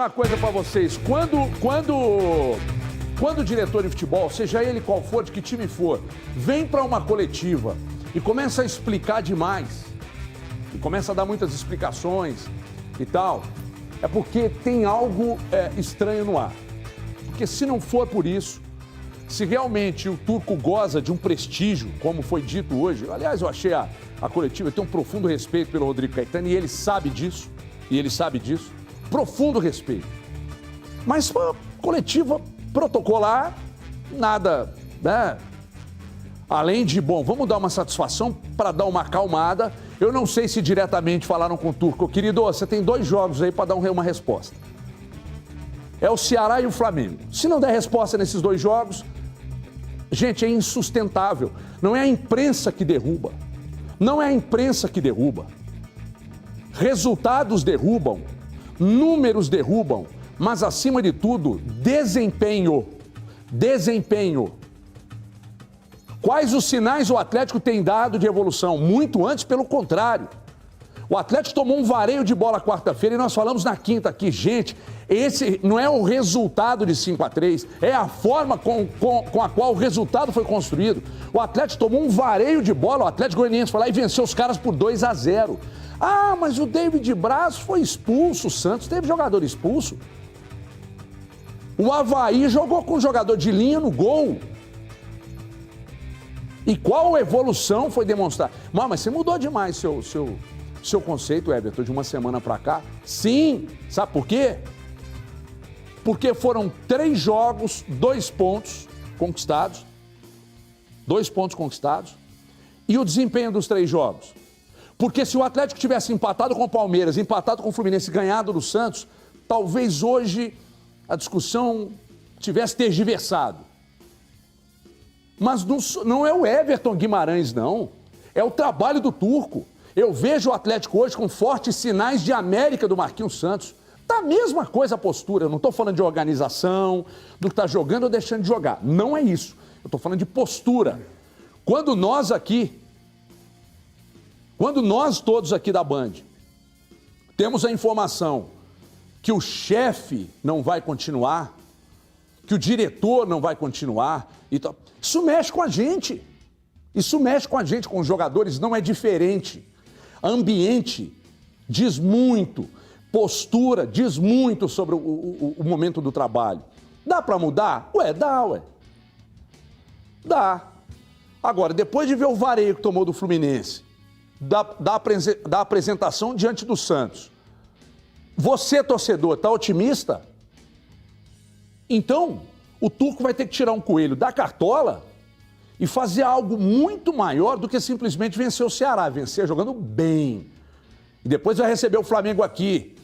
uma coisa pra vocês. Quando o diretor de futebol, seja ele qual for, de que time for, vem pra uma coletiva e começa a explicar demais, e começa a dar muitas explicações e tal, é porque tem algo estranho no ar. Porque se não for por isso, se realmente o Turco goza de um prestígio, como foi dito hoje, aliás, eu achei a coletiva, eu tenho um profundo respeito pelo Rodrigo Caetano e ele sabe disso, profundo respeito. Mas coletiva protocolar, nada, né? Além de, bom, vamos dar uma satisfação para dar uma acalmada. Eu não sei se diretamente falaram com o Turco. Querido, você tem 2 jogos aí para dar uma resposta. É o Ceará e o Flamengo. Se não der resposta nesses 2 jogos, gente, é insustentável. Não é a imprensa que derruba. Não é a imprensa que derruba. Resultados derrubam, números derrubam, mas acima de tudo, desempenho. Desempenho. Quais os sinais o Atlético tem dado de evolução? Muito antes, pelo contrário. O Atlético tomou um vareio de bola quarta-feira e nós falamos na quinta aqui, gente, esse não é o resultado de 5-3, é a forma com a qual o resultado foi construído. O Atlético tomou um vareio de bola, o Atlético Goianiense foi lá e venceu os caras por 2-0. Ah, mas o David Braz foi expulso, o Santos teve jogador expulso. O Avaí jogou com um jogador de linha no gol. E qual evolução foi demonstrada? Mas você mudou demais seu conceito, Everton, de uma semana para cá. Sim, sabe por quê? Porque foram 3 jogos, 2 pontos conquistados. 2 pontos conquistados. E o desempenho dos 3 jogos? Porque se o Atlético tivesse empatado com o Palmeiras, empatado com o Fluminense e ganhado do Santos, talvez hoje a discussão tivesse tergiversado. Mas não é o Everton Guimarães, não. É o trabalho do Turco. Eu vejo o Atlético hoje com fortes sinais de América do Marquinhos Santos. Tá a mesma coisa a postura. Eu não estou falando de organização, do que está jogando ou deixando de jogar. Não é isso. Eu estou falando de postura. Quando nós todos aqui da Band, temos a informação que o chefe não vai continuar, que o diretor não vai continuar, isso mexe com a gente. Isso mexe com a gente, com os jogadores, não é diferente. Ambiente diz muito, postura diz muito sobre o momento do trabalho. Dá para mudar? Dá. Dá. Agora, depois de ver o vareio que tomou do Fluminense, da apresentação diante do Santos, você, torcedor, está otimista? Então, o Turco vai ter que tirar um coelho da cartola e fazer algo muito maior do que simplesmente vencer o Ceará, vencer jogando bem. E depois vai receber o Flamengo aqui,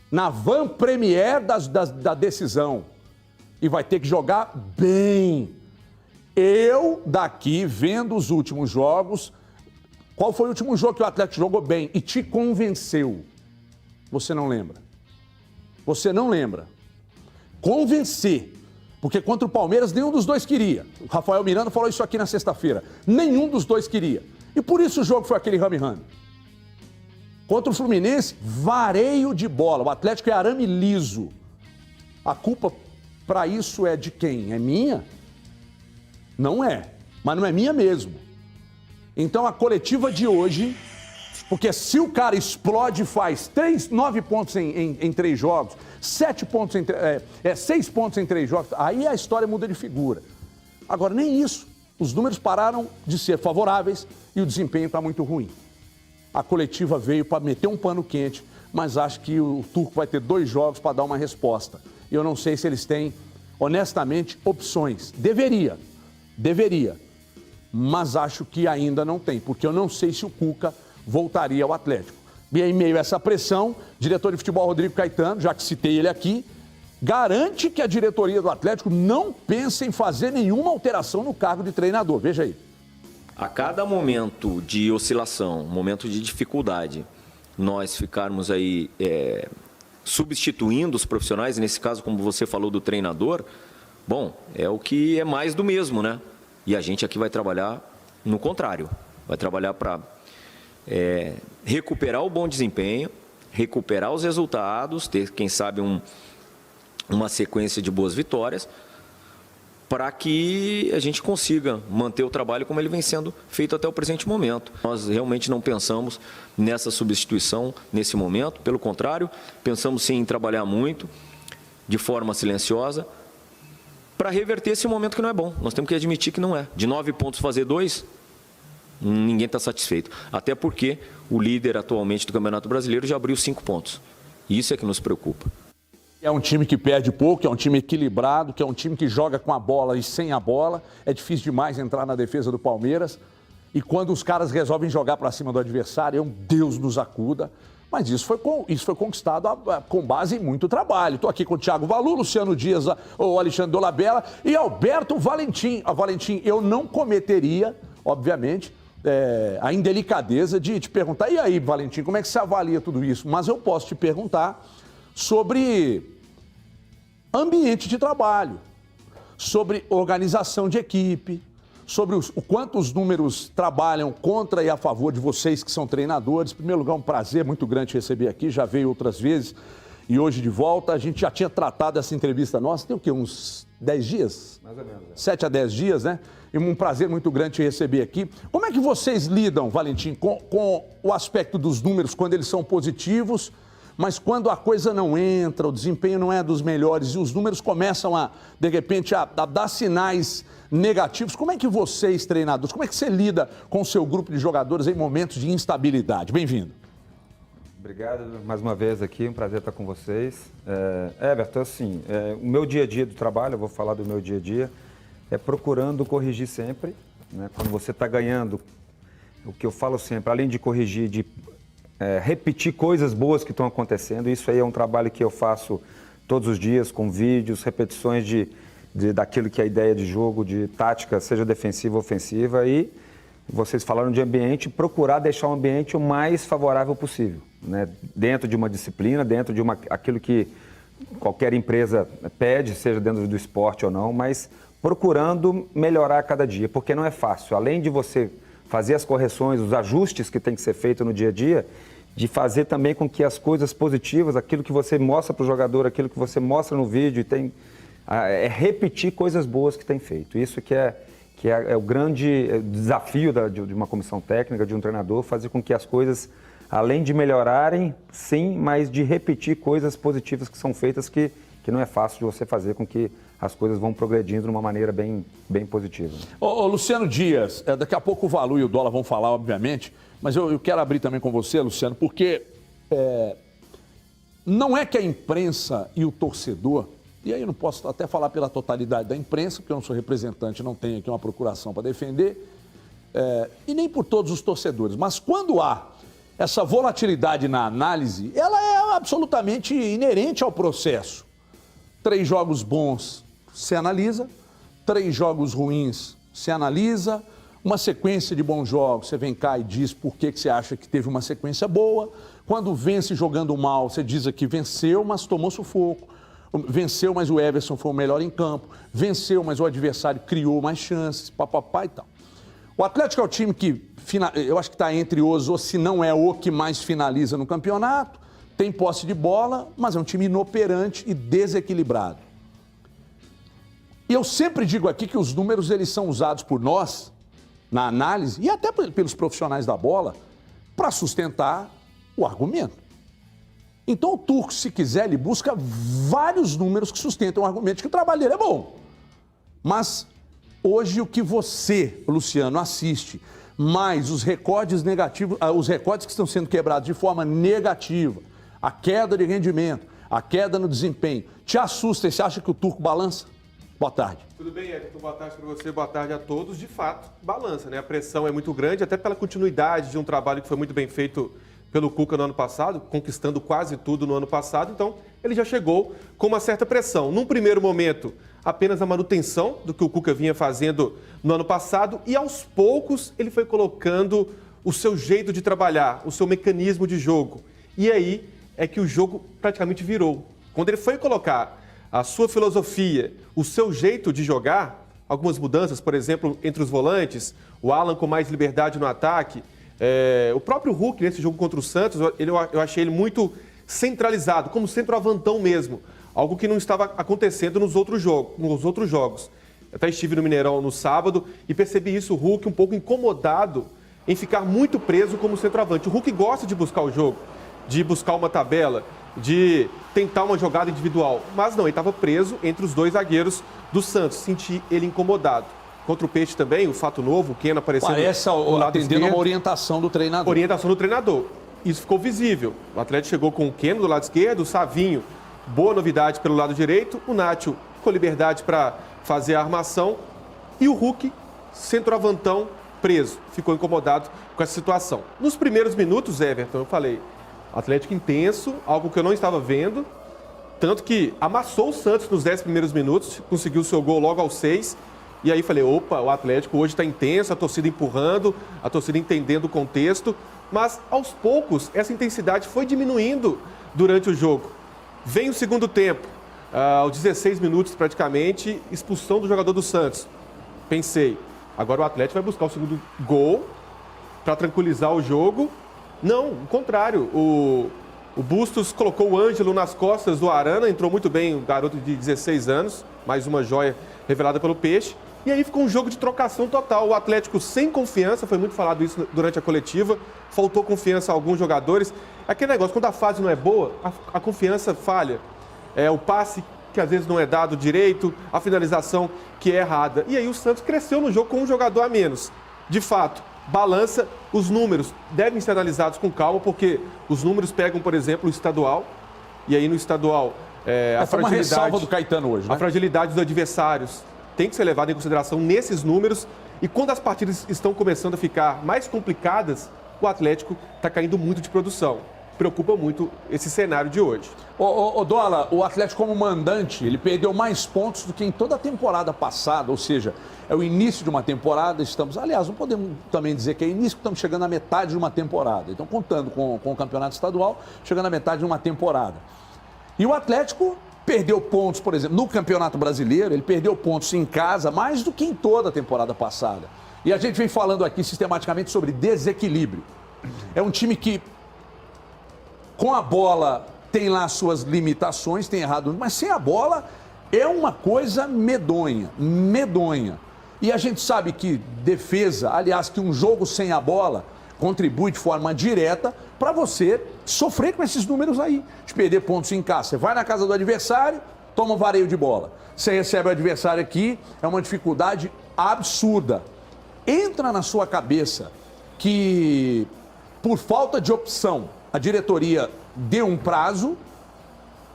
na van premier da decisão. E vai ter que jogar bem. Eu, daqui, vendo os últimos jogos, qual foi o último jogo que o Atlético jogou bem e te convenceu? Você não lembra? Você não lembra? Convencer. Porque contra o Palmeiras, nenhum dos dois queria. O Rafael Miranda falou isso aqui na sexta-feira. Nenhum dos dois queria. E por isso o jogo foi aquele rame-rame. Contra o Fluminense, vareio de bola. O Atlético é arame liso. A culpa para isso é de quem? É minha? Não é. Mas não é minha mesmo. Então a coletiva de hoje, porque se o cara explode e faz 9 pontos em 3 jogos, 6 pontos em 3 jogos, aí a história muda de figura. Agora, nem isso. Os números pararam de ser favoráveis e o desempenho está muito ruim. A coletiva veio para meter um pano quente, mas acho que o Turco vai ter 2 jogos para dar uma resposta. Eu não sei se eles têm, honestamente, opções. Deveria, mas acho que ainda não tem, porque eu não sei se o Cuca voltaria ao Atlético. E em meio a essa pressão, o diretor de futebol Rodrigo Caetano, já que citei ele aqui, garante que a diretoria do Atlético não pensa em fazer nenhuma alteração no cargo de treinador. Veja aí. A cada momento de oscilação, momento de dificuldade, nós ficarmos aí substituindo os profissionais, nesse caso, como você falou do treinador, bom, é o que é mais do mesmo, né? E a gente aqui vai trabalhar no contrário, vai trabalhar para recuperar o bom desempenho, recuperar os resultados, ter, quem sabe, uma sequência de boas vitórias, para que a gente consiga manter o trabalho como ele vem sendo feito até o presente momento. Nós realmente não pensamos nessa substituição nesse momento, pelo contrário, pensamos sim em trabalhar muito, de forma silenciosa, para reverter esse momento que não é bom. Nós temos que admitir que não é. De 9 pontos fazer 2, ninguém está satisfeito. Até porque o líder atualmente do Campeonato Brasileiro já abriu 5 pontos. Isso é que nos preocupa. É um time que perde pouco, é um time equilibrado, que é um time que joga com a bola e sem a bola. É difícil demais entrar na defesa do Palmeiras. E quando os caras resolvem jogar para cima do adversário, é um Deus nos acuda. Mas isso foi conquistado com base em muito trabalho. Estou aqui com o Thiago Valu, Luciano Dias, o Alexandre Dolabella e Alberto Valentim. Valentim, eu não cometeria, obviamente, a indelicadeza de te perguntar, e aí, Valentim, como é que você avalia tudo isso? Mas eu posso te perguntar sobre ambiente de trabalho, sobre organização de equipe, sobre o quanto os números trabalham contra e a favor de vocês que são treinadores. Em primeiro lugar, um prazer muito grande te receber aqui, já veio outras vezes e hoje de volta. A gente já tinha tratado essa entrevista nossa, tem o quê? Uns 10 dias? Mais ou menos. 7 a 10 dias, né? E um prazer muito grande te receber aqui. Como é que vocês lidam, Valentim, com o aspecto dos números quando eles são positivos, mas quando a coisa não entra, o desempenho não é dos melhores e os números começam de repente, a dar sinais negativos? Como é que vocês, treinadores, como é que você lida com o seu grupo de jogadores em momentos de instabilidade? Bem-vindo. Obrigado mais uma vez aqui, um prazer estar com vocês. Everton, assim, o meu dia a dia do trabalho, eu vou falar do meu dia a dia, é procurando corrigir sempre, né? Quando você está ganhando, o que eu falo sempre, além de corrigir, de repetir coisas boas que estão acontecendo. Isso aí é um trabalho que eu faço todos os dias, com vídeos, repetições daquilo que é a ideia de jogo, de tática, seja defensiva ou ofensiva. E vocês falaram de ambiente, procurar deixar o ambiente o mais favorável possível, né? Dentro de uma disciplina, dentro de aquilo que qualquer empresa pede, seja dentro do esporte ou não, mas procurando melhorar a cada dia, porque não é fácil. Além de você fazer as correções, os ajustes que tem que ser feito no dia a dia, de fazer também com que as coisas positivas, aquilo que você mostra para o jogador, aquilo que você mostra no vídeo, repetir coisas boas que tem feito. Isso que é o grande desafio de uma comissão técnica, de um treinador, fazer com que as coisas, além de melhorarem, sim, mas de repetir coisas positivas que são feitas, que não é fácil de você fazer com que as coisas vão progredindo de uma maneira bem positiva. Luciano Dias, daqui a pouco o Valu e o Dólar vão falar, obviamente, mas eu quero abrir também com você, Luciano, porque não é que a imprensa e o torcedor, e aí eu não posso até falar pela totalidade da imprensa, porque eu não sou representante, não tenho aqui uma procuração para defender, e nem por todos os torcedores, mas quando há essa volatilidade na análise, ela é absolutamente inerente ao processo. 3 jogos bons se analisa, 3 jogos ruins se analisa, uma sequência de bons jogos, você vem cá e diz por que você acha que teve uma sequência boa. Quando vence jogando mal, você diz que venceu, mas tomou sufoco. Venceu, mas o Everson foi o melhor em campo. Venceu, mas o adversário criou mais chances, papapá e tal. O Atlético é o time que, eu acho que está entre os, ou se não é o que mais finaliza no campeonato, tem posse de bola, mas é um time inoperante e desequilibrado. E eu sempre digo aqui que os números eles são usados por nós, na análise, e até pelos profissionais da bola, para sustentar o argumento. Então o Turco, se quiser, ele busca vários números que sustentam o argumento de que o trabalho dele é bom. Mas hoje o que você, Luciano, assiste, mais os recordes negativos, os recordes que estão sendo quebrados de forma negativa, a queda de rendimento, a queda no desempenho, te assusta e você acha que o Turco balança? Boa tarde. Tudo bem, Everton? Boa tarde para você, boa tarde a todos. De fato, balança, né? A pressão é muito grande, até pela continuidade de um trabalho que foi muito bem feito pelo Cuca no ano passado, conquistando quase tudo no ano passado. Então, ele já chegou com uma certa pressão. Num primeiro momento, apenas a manutenção do que o Cuca vinha fazendo no ano passado e, aos poucos, ele foi colocando o seu jeito de trabalhar, o seu mecanismo de jogo. E aí é que o jogo praticamente virou. Quando ele foi colocar a sua filosofia, o seu jeito de jogar, algumas mudanças, por exemplo, entre os volantes, o Alan com mais liberdade no ataque, O próprio Hulk, nesse jogo contra o Santos, eu achei ele muito centralizado, como centroavantão mesmo. Algo que não estava acontecendo nos outros jogos. Eu até estive no Mineirão no sábado e percebi isso, o Hulk um pouco incomodado em ficar muito preso como centroavante. O Hulk gosta de buscar o jogo, de buscar uma tabela, de tentar uma jogada individual. Mas não, ele estava preso entre os dois zagueiros do Santos. Senti ele incomodado. Contra o Peixe também, o fato novo, o Keno aparecendo Parece atendendo a uma orientação do treinador. Orientação do treinador. Isso ficou visível. O Atlético chegou com o Keno do lado esquerdo, o Savinho, boa novidade pelo lado direito, o Nacho com liberdade para fazer a armação e o Hulk, centroavantão, preso. Ficou incomodado com essa situação. Nos primeiros minutos, Everton, eu falei, Atlético intenso, algo que eu não estava vendo, tanto que amassou o Santos nos 10 primeiros minutos, conseguiu o seu gol logo aos 6, e aí falei, opa, o Atlético hoje está intenso, a torcida empurrando, a torcida entendendo o contexto, mas aos poucos essa intensidade foi diminuindo durante o jogo. Vem o segundo tempo, aos 16 minutos praticamente, expulsão do jogador do Santos. Pensei, agora o Atlético vai buscar o segundo gol para tranquilizar o jogo. Não, o contrário, o Bustos colocou o Ângelo nas costas do Arana, entrou muito bem o garoto de 16 anos, mais uma joia revelada pelo Peixe. E aí ficou um jogo de trocação total. O Atlético sem confiança, foi muito falado isso durante a coletiva, faltou confiança a alguns jogadores. Aquele negócio, quando a fase não é boa, a confiança falha. O passe que às vezes não é dado direito, a finalização que é errada. E aí o Santos cresceu no jogo com um jogador a menos. De fato, balança, os números devem ser analisados com calma, porque os números pegam, por exemplo, o estadual, e aí no estadual a foi uma ressalva do Caetano hoje, né? A fragilidade dos adversários tem que ser levada em consideração nesses números, e quando as partidas estão começando a ficar mais complicadas, o Atlético está caindo muito de produção. Preocupa muito esse cenário de hoje. Dola, o Atlético como mandante, ele perdeu mais pontos do que em toda a temporada passada, ou seja, é o início de uma temporada, aliás, não podemos também dizer que é início, estamos chegando à metade de uma temporada. Então, contando com o campeonato estadual, chegando à metade de uma temporada. E o Atlético perdeu pontos, por exemplo, no Campeonato Brasileiro, ele perdeu pontos em casa mais do que em toda a temporada passada. E a gente vem falando aqui sistematicamente sobre desequilíbrio. É um time que, com a bola, tem lá suas limitações, tem errado, mas sem a bola é uma coisa medonha. E a gente sabe que defesa, aliás, que um jogo sem a bola contribui de forma direta para você sofrer com esses números aí, de perder pontos em casa. Você vai na casa do adversário, toma um vareio de bola. Você recebe o adversário aqui, é uma dificuldade absurda. Entra na sua cabeça que, por falta de opção, a diretoria deu um prazo,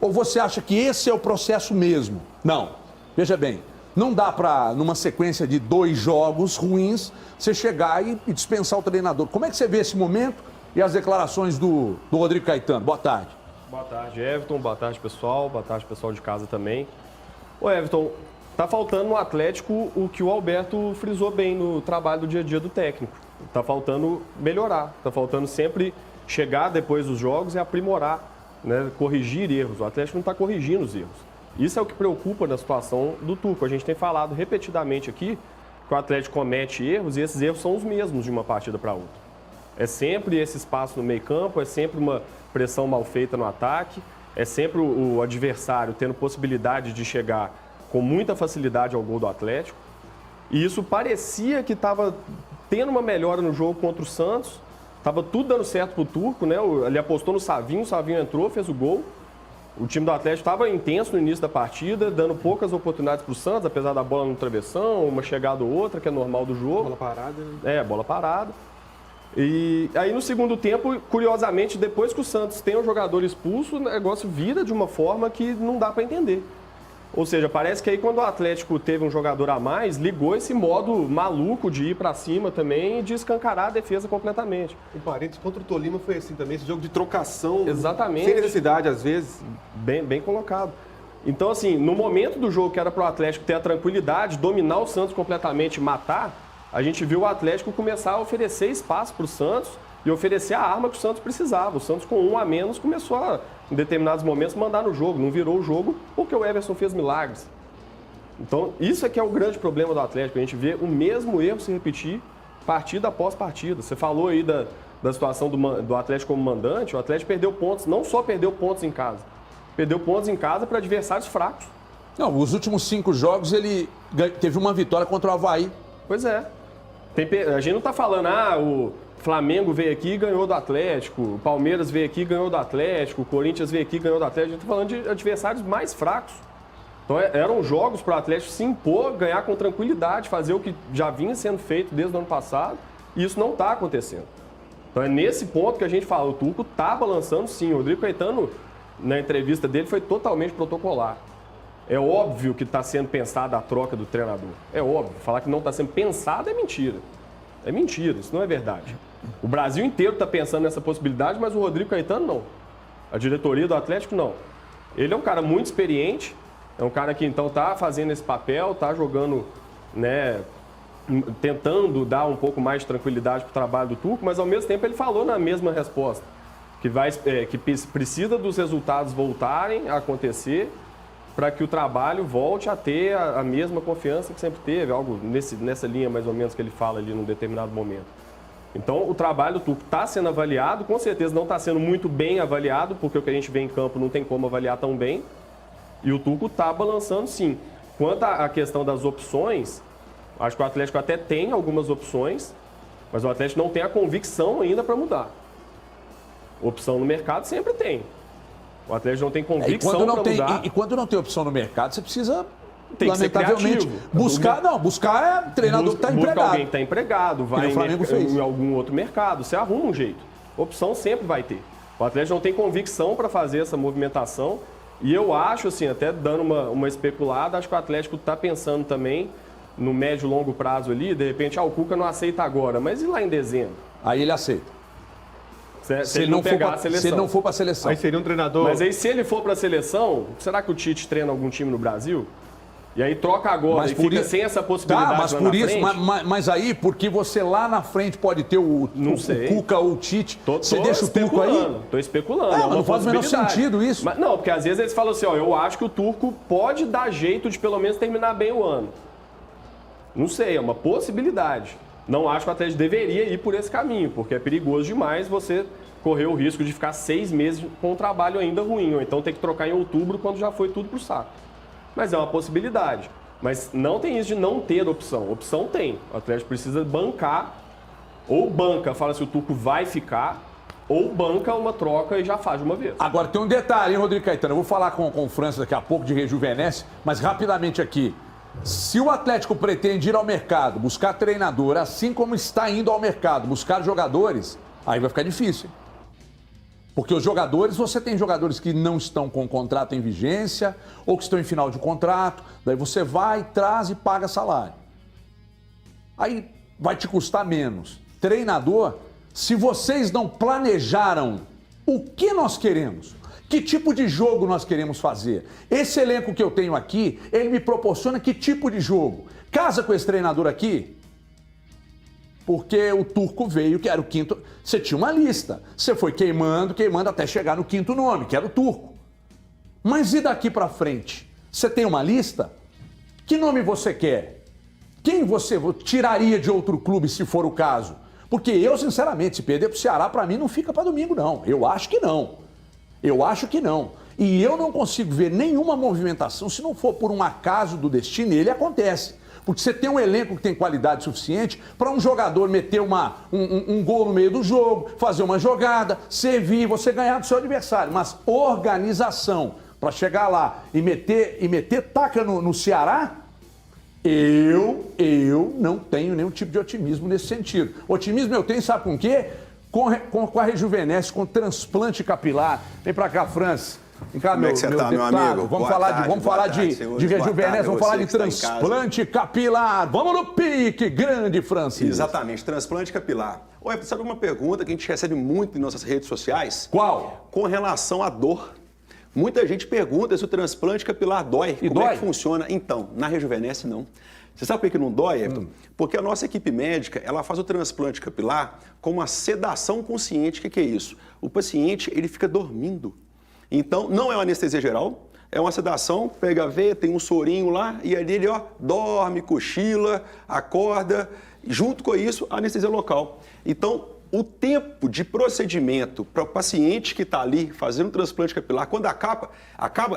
ou você acha que esse é o processo mesmo? Não. Veja bem, não dá para, numa sequência de 2 jogos ruins, você chegar e dispensar o treinador. Como é que você vê esse momento e as declarações do Rodrigo Caetano? Boa tarde. Boa tarde, Everton. Boa tarde, pessoal. Boa tarde, pessoal de casa também. Ô, Everton, tá faltando no Atlético o que o Alberto frisou bem no trabalho do dia a dia do técnico. Tá faltando melhorar, tá faltando sempre chegar depois dos jogos e aprimorar, né, corrigir erros. O Atlético não está corrigindo os erros. Isso é o que preocupa na situação do Turco. A gente tem falado repetidamente aqui que o Atlético comete erros e esses erros são os mesmos de uma partida para outra. É sempre esse espaço no meio-campo, é sempre uma pressão mal feita no ataque, é sempre o adversário tendo possibilidade de chegar com muita facilidade ao gol do Atlético. E isso parecia que estava tendo uma melhora no jogo contra o Santos. Estava tudo dando certo pro Turco, né? Ele apostou no Savinho, o Savinho entrou, fez o gol. O time do Atlético estava intenso no início da partida, dando poucas oportunidades para o Santos, apesar da bola no travessão, uma chegada ou outra, que é normal do jogo. Bola parada, né? Bola parada. E aí no segundo tempo, curiosamente, depois que o Santos tem um jogador expulso, o negócio vira de uma forma que não dá para entender. Ou seja, parece que aí quando o Atlético teve um jogador a mais, ligou esse modo maluco de ir para cima também e de escancarar a defesa completamente. Em parênteses, contra o Tolima foi assim também, esse jogo de trocação. Exatamente. Sem necessidade, às vezes. Bem colocado. Então, assim, no momento do jogo que era para o Atlético ter a tranquilidade, dominar o Santos completamente e matar, a gente viu o Atlético começar a oferecer espaço para o Santos e oferecer a arma que o Santos precisava. O Santos, com um a menos, começou a, em determinados momentos, mandar no jogo. Não virou o jogo porque o Everson fez milagres. Então, isso é que é o grande problema do Atlético. A gente vê o mesmo erro se repetir partida após partida. Você falou aí da situação do Atlético como mandante, o Atlético perdeu pontos, não só perdeu pontos em casa, perdeu pontos em casa para adversários fracos. Não, os últimos 5 jogos ele teve uma vitória contra o Avaí. Pois é. A gente não está falando, o Flamengo veio aqui e ganhou do Atlético, o Palmeiras veio aqui e ganhou do Atlético, o Corinthians veio aqui e ganhou do Atlético. A gente está falando de adversários mais fracos. Então eram jogos para o Atlético se impor, ganhar com tranquilidade, fazer o que já vinha sendo feito desde o ano passado, e isso não está acontecendo. Então é nesse ponto que a gente fala, o Turco está balançando sim. O Rodrigo Caetano, na entrevista dele, foi totalmente protocolar. É óbvio que está sendo pensada a troca do treinador. É óbvio. Falar que não está sendo pensada é mentira. É mentira, isso não é verdade. O Brasil inteiro está pensando nessa possibilidade, mas o Rodrigo Caetano não. A diretoria do Atlético não. Ele é um cara muito experiente, é um cara que então está fazendo esse papel, está jogando, né, tentando dar um pouco mais de tranquilidade para o trabalho do Turco, mas ao mesmo tempo ele falou na mesma resposta, que precisa dos resultados voltarem a acontecer para que o trabalho volte a ter a mesma confiança que sempre teve, algo nessa linha mais ou menos que ele fala ali num determinado momento. Então o trabalho do Turco está sendo avaliado, com certeza não está sendo muito bem avaliado, porque o que a gente vê em campo não tem como avaliar tão bem, e o Turco está balançando sim. Quanto à questão das opções, acho que o Atlético até tem algumas opções, mas o Atlético não tem a convicção ainda para mudar. Opção no mercado sempre tem. O Atlético não tem convicção para mudar. E quando não tem opção no mercado, você precisa, tem que lamentavelmente, buscar. Não, buscar é treinador que está empregado. Busca alguém que está empregado, vai em algum outro mercado, você arruma um jeito. Opção sempre vai ter. O Atlético não tem convicção para fazer essa movimentação. E eu acho, assim, até dando uma especulada, acho que o Atlético está pensando também no médio e longo prazo ali, de repente, o Cuca não aceita agora, mas e lá em dezembro? Aí ele aceita. Se ele não pegar a seleção. Se ele não for para a seleção. Aí seria um treinador... Mas aí se ele for para a seleção, será que o Tite treina algum time no Brasil? E aí troca agora e fica sem essa possibilidade mas por isso, mas aí, porque você lá na frente pode ter o Cuca ou o Tite, você deixa o Turco aí? Estou especulando. Mas não faz o menor sentido isso. Mas, não, porque às vezes eles falam assim, eu acho que o Turco pode dar jeito de pelo menos terminar bem o ano. Não sei, é uma possibilidade. Não acho que o Atlético deveria ir por esse caminho, porque é perigoso demais você correr o risco de ficar 6 meses com um trabalho ainda ruim, ou então ter que trocar em outubro quando já foi tudo pro saco. Mas é uma possibilidade. Mas não tem isso de não ter opção. Opção tem. O Atlético precisa bancar, ou banca, fala se o Turco vai ficar, ou banca uma troca e já faz de uma vez. Agora tem um detalhe, hein, Rodrigo Caetano? Eu vou falar com o França daqui a pouco de rejuvenesce, mas rapidamente aqui. Se o Atlético pretende ir ao mercado, buscar treinador, assim como está indo ao mercado, buscar jogadores, aí vai ficar difícil. Porque os jogadores, você tem jogadores que não estão com contrato em vigência ou que estão em final de contrato, daí você vai, traz e paga salário. Aí vai te custar menos. Treinador, se vocês não planejaram o que nós queremos, que tipo de jogo nós queremos fazer? Esse elenco que eu tenho aqui, ele me proporciona que tipo de jogo? Casa com esse treinador aqui? Porque o Turco veio, que era o quinto... Você tinha uma lista. Você foi queimando até chegar no quinto nome, que era o Turco. Mas e daqui pra frente? Você tem uma lista? Que nome você quer? Quem você tiraria de outro clube, se for o caso? Porque eu, sinceramente, se perder pro Ceará, pra mim não fica pra domingo, não. Eu acho que não. Eu acho que não. E eu não consigo ver nenhuma movimentação, se não for por um acaso do destino, ele acontece. Porque você tem um elenco que tem qualidade suficiente para um jogador meter um gol no meio do jogo, fazer uma jogada, servir, você ganhar do seu adversário. Mas organização para chegar lá e meter taca no Ceará, eu não tenho nenhum tipo de otimismo nesse sentido. Otimismo eu tenho, sabe com o quê? Com a rejuvenesce, com transplante capilar. Vem pra cá, França. Vem cá, Como é que você tá, meu amigo? Vamos falar de rejuvenesce, vamos falar de transplante capilar. Vamos no pique, grande Francisco. Exatamente, transplante capilar. Olha, sabe uma pergunta que a gente recebe muito em nossas redes sociais? Qual? Com relação à dor. Muita gente pergunta se o transplante capilar dói. E como dói? É que funciona? Então, na rejuvenesce não. Você sabe por que não dói, Everton? Porque a nossa equipe médica, ela faz o transplante capilar com uma sedação consciente. O que é isso? O paciente, ele fica dormindo. Então, não é uma anestesia geral, é uma sedação, pega a veia, tem um sorinho lá, e ali ele, dorme, cochila, acorda, Junto com isso, a anestesia local. Então, o tempo de procedimento para o paciente que está ali fazendo um transplante capilar, quando acaba,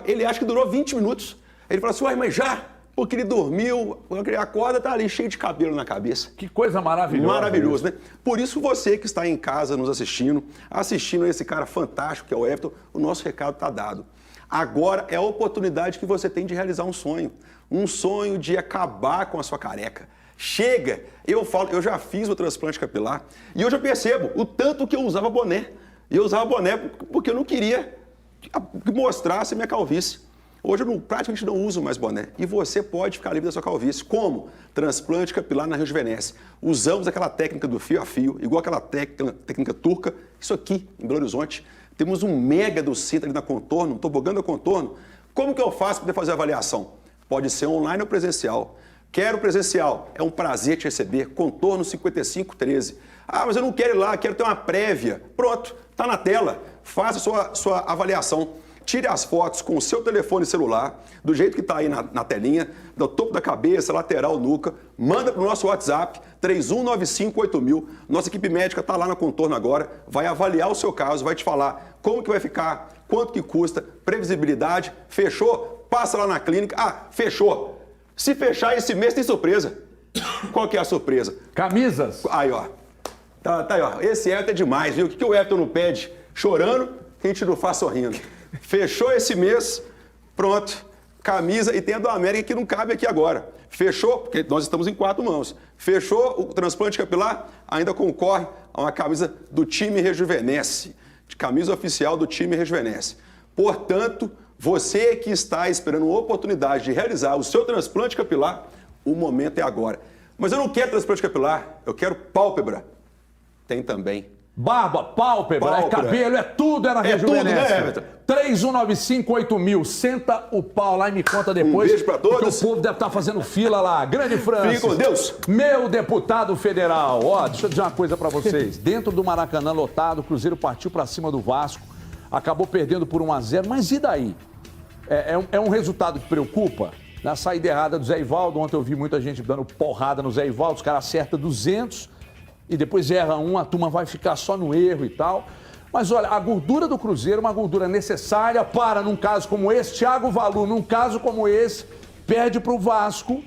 ele acha que durou 20 minutos. Ele fala assim, uai, mas já? Porque ele dormiu, quando ele acorda, tá ali cheio de cabelo na cabeça. Que coisa maravilhosa. Maravilhoso, né? Por isso, você que está em casa nos assistindo esse cara fantástico que é o Everton, o nosso recado está dado. Agora é a oportunidade que você tem de realizar um sonho de acabar com a sua careca. Chega! Eu já fiz o transplante capilar e eu já percebo o tanto que eu usava boné. Eu usava boné porque eu não queria que mostrasse minha calvície. Hoje eu praticamente não uso mais boné. E você pode ficar livre da sua calvície. Como? Transplante capilar na Rejuvenesce. Usamos aquela técnica do fio a fio, igual aquela técnica turca. Isso aqui, em Belo Horizonte. Temos um mega do centro ali na Contorno, um tobogã da Contorno. Como que eu faço para poder fazer a avaliação? Pode ser online ou presencial. Quero presencial. É um prazer te receber. Contorno 5513. Ah, mas eu não quero ir lá, quero ter uma prévia. Pronto, está na tela. Faça sua avaliação. Tire as fotos com o seu telefone celular, do jeito que está aí na telinha, do topo da cabeça, lateral, nuca. Manda para o nosso WhatsApp, 31958000. Nossa equipe médica está lá na Contorno agora, vai avaliar o seu caso, vai te falar como que vai ficar, quanto que custa, previsibilidade. Fechou? Passa lá na clínica. Ah, fechou. Se fechar esse mês tem surpresa. Qual que é a surpresa? Camisas. Aí, ó. Tá aí, ó. Esse Everton é demais, viu? O que o Everton não pede? Chorando, que a gente não faz sorrindo. Fechou esse mês, pronto. Camisa e tem a do América que não cabe aqui agora. Fechou, porque nós estamos em 4 mãos. Fechou o transplante capilar, ainda concorre a uma camisa do time Rejuvenesce. De camisa oficial do time Rejuvenesce. Portanto, você que está esperando uma oportunidade de realizar o seu transplante capilar, o momento é agora. Mas eu não quero transplante capilar, eu quero pálpebra. Tem também. Barba, pálpebra, é cabelo, é tudo, é na Rejuvenesce. É tudo, né, Everton? 31958000. Senta o pau lá e me conta depois. Um beijo pra todos. Porque o povo deve estar fazendo fila lá. Grande França. Fique com Deus. Meu deputado federal. Ó, deixa eu dizer uma coisa pra vocês. Dentro do Maracanã lotado, o Cruzeiro partiu pra cima do Vasco. Acabou perdendo por 1-0. Mas e daí? É um resultado que preocupa? Na saída errada do Zé Ivaldo, ontem eu vi muita gente dando porrada no Zé Ivaldo, os caras acertam 200 e depois erra um, a turma vai ficar só no erro e tal. Mas olha, a gordura do Cruzeiro é uma gordura necessária para, num caso como esse, Thiago Valu, num caso como esse, perde para o Vasco,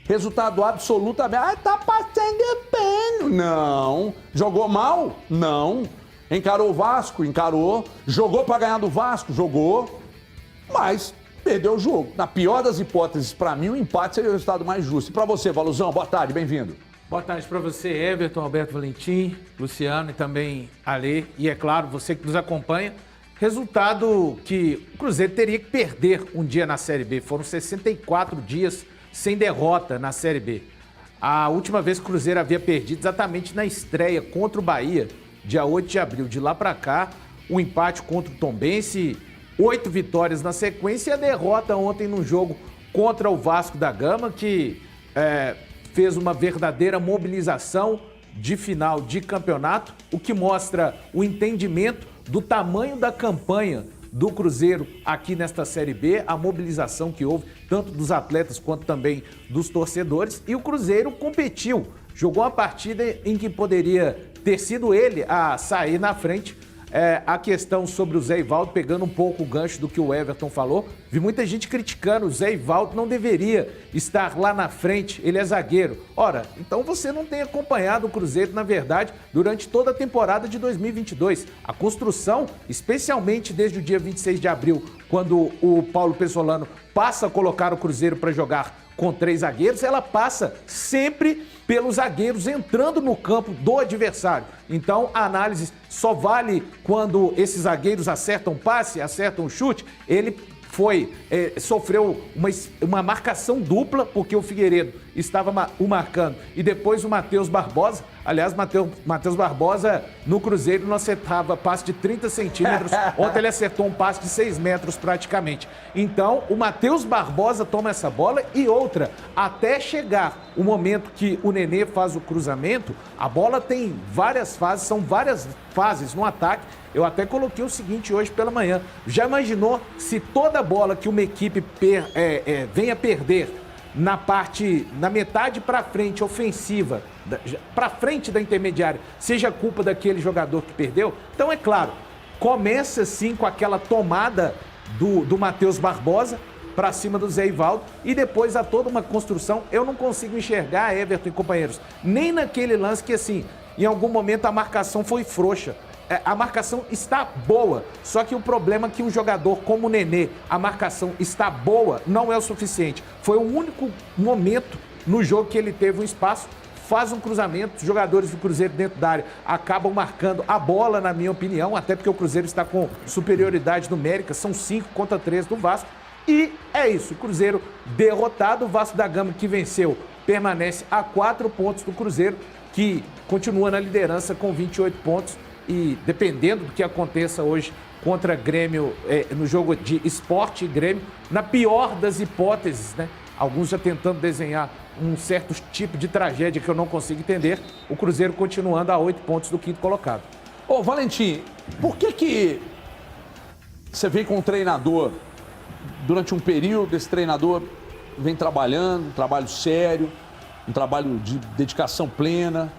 resultado absolutamente... Ah, tá passando pano. Não. Jogou mal? Não. Encarou o Vasco? Encarou. Jogou para ganhar do Vasco? Jogou. Mas perdeu o jogo. Na pior das hipóteses, para mim, o empate seria o resultado mais justo. E para você, Valuzão, boa tarde, bem-vindo. Boa tarde para você, Everton, Alberto Valentim, Luciano e também Alê. E é claro, você que nos acompanha. Resultado que o Cruzeiro teria que perder um dia na Série B. Foram 64 dias sem derrota na Série B. A última vez que o Cruzeiro havia perdido, exatamente na estreia contra o Bahia, dia 8 de abril. De lá para cá, o empate contra o Tombense, 8 vitórias na sequência e a derrota ontem no jogo contra o Vasco da Gama, que fez uma verdadeira mobilização de final de campeonato, o que mostra o entendimento do tamanho da campanha do Cruzeiro aqui nesta Série B, a mobilização que houve, tanto dos atletas quanto também dos torcedores, e o Cruzeiro competiu, jogou uma partida em que poderia ter sido ele a sair na frente. A questão sobre o Zé Ivaldo, pegando um pouco o gancho do que o Everton falou, vi muita gente criticando, o Zé Ivaldo não deveria estar lá na frente, ele é zagueiro. Ora, então você não tem acompanhado o Cruzeiro, na verdade, durante toda a temporada de 2022. A construção, especialmente desde o dia 26 de abril, quando o Paulo Pessolano passa a colocar o Cruzeiro para jogar com 3 zagueiros, ela passa sempre pelos zagueiros entrando no campo do adversário. Então, a análise só vale quando esses zagueiros acertam passe, acertam chute. Ele sofreu uma marcação dupla, porque o Figueiredo estava o marcando, e depois o Matheus Barbosa. Aliás, Matheus Barbosa no Cruzeiro não acertava passe de 30 centímetros. Ontem ele acertou um passe de 6 metros praticamente. Então, o Matheus Barbosa toma essa bola e outra. Até chegar o momento que o Nenê faz o cruzamento, a bola tem várias fases, são várias fases no ataque. Eu até coloquei o seguinte hoje pela manhã. Já imaginou se toda bola que uma equipe venha perder na metade para frente, ofensiva, para frente da intermediária, seja culpa daquele jogador que perdeu. Então, é claro, começa sim com aquela tomada do Matheus Barbosa para cima do Zé Ivaldo e depois há toda uma construção. Eu não consigo enxergar, Everton e companheiros, nem naquele lance que, assim, em algum momento a marcação foi frouxa. A marcação está boa, só que o problema é que um jogador como o Nenê, a marcação está boa, não é o suficiente. Foi o único momento no jogo que ele teve um espaço, faz um cruzamento, os jogadores do Cruzeiro dentro da área acabam marcando a bola, na minha opinião, até porque o Cruzeiro está com superioridade numérica, são 5 contra 3 do Vasco. E é isso, o Cruzeiro derrotado, o Vasco da Gama que venceu permanece a 4 pontos do Cruzeiro, que continua na liderança com 28 pontos. E dependendo do que aconteça hoje contra Grêmio, no jogo de Sport e Grêmio, na pior das hipóteses, né? Alguns já tentando desenhar um certo tipo de tragédia que eu não consigo entender, o Cruzeiro continuando a 8 pontos do 5º colocado. Ô, Valentim, por que você vem com um treinador, durante um período, esse treinador vem trabalhando, um trabalho sério, um trabalho de dedicação plena,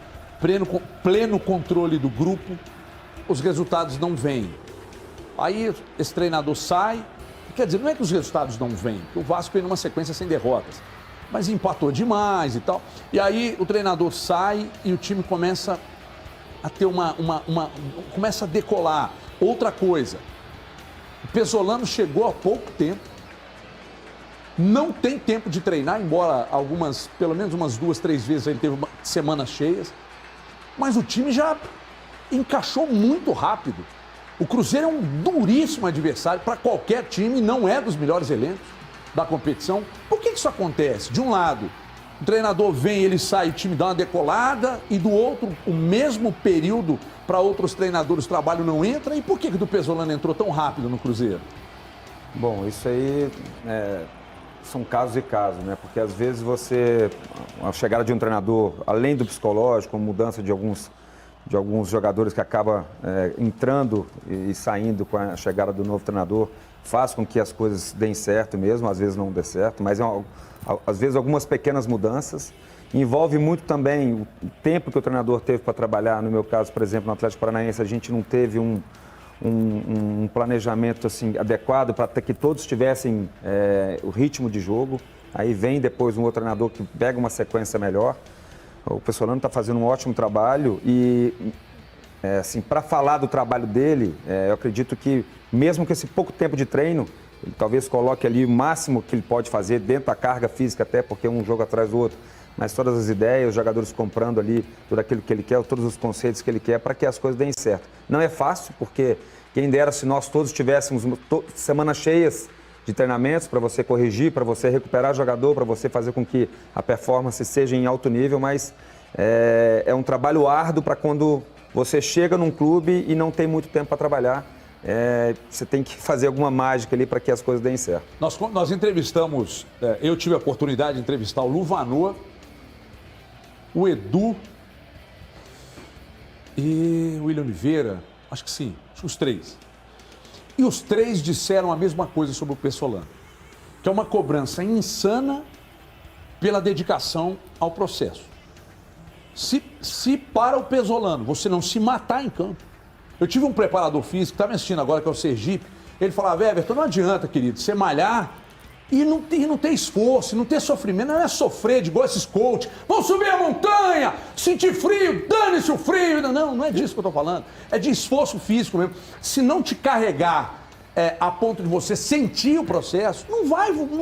pleno controle do grupo, os resultados não vêm. Aí esse treinador sai, quer dizer, não é que os resultados não vêm, o Vasco vem numa sequência sem derrotas, mas empatou demais e tal. E aí o treinador sai e o time começa a ter começa a decolar. Outra coisa, o Pesolano chegou há pouco tempo, não tem tempo de treinar, embora pelo menos umas 2, 3 vezes ele teve semanas cheias, mas o time já encaixou muito rápido. O Cruzeiro é um duríssimo adversário para qualquer time, não é dos melhores elencos da competição. Por que isso acontece? De um lado, o treinador vem, ele sai, o time dá uma decolada, e do outro, o mesmo período para outros treinadores o trabalho não entra. E por que do Pesolano entrou tão rápido no Cruzeiro? Bom, isso aí são casos e casos, né? Porque às vezes a chegada de um treinador, além do psicológico, a mudança de alguns jogadores que acabam entrando e saindo com a chegada do novo treinador, faz com que as coisas deem certo mesmo, às vezes não dê certo, mas às vezes algumas pequenas mudanças. Envolve muito também o tempo que o treinador teve para trabalhar. No meu caso, por exemplo, no Atlético Paranaense, a gente não teve um planejamento assim, adequado para que todos tivessem o ritmo de jogo. Aí vem depois um outro treinador que pega uma sequência melhor. O Pesolano está fazendo um ótimo trabalho e, assim, para falar do trabalho dele, eu acredito que, mesmo com esse pouco tempo de treino, ele talvez coloque ali o máximo que ele pode fazer dentro da carga física, até porque um jogo atrás do outro, mas todas as ideias, os jogadores comprando ali tudo aquilo que ele quer, todos os conceitos que ele quer, para que as coisas deem certo. Não é fácil, porque quem dera se nós todos tivéssemos semanas cheias de treinamentos para você corrigir, para você recuperar jogador, para você fazer com que a performance seja em alto nível, mas é um trabalho árduo para quando você chega num clube e não tem muito tempo para trabalhar. Você tem que fazer alguma mágica ali para que as coisas deem certo. Nós entrevistamos, eu tive a oportunidade de entrevistar o Luvanor, o Edu e o William Oliveira, acho que sim, os 3. E os 3 disseram a mesma coisa sobre o Pesolano, que é uma cobrança insana pela dedicação ao processo. Se para o Pesolano você não se matar em campo. Eu tive um preparador físico, que está me assistindo agora, que é o Sergipe, ele falava, Everton, não adianta, querido, você malhar e não ter esforço, não ter sofrimento, não é sofrer de igual esses coaches, vão subir a montanha, sentir frio, dane-se o frio. Não é disso que eu estou falando, é de esforço físico mesmo. Se não te carregar a ponto de você sentir o processo, não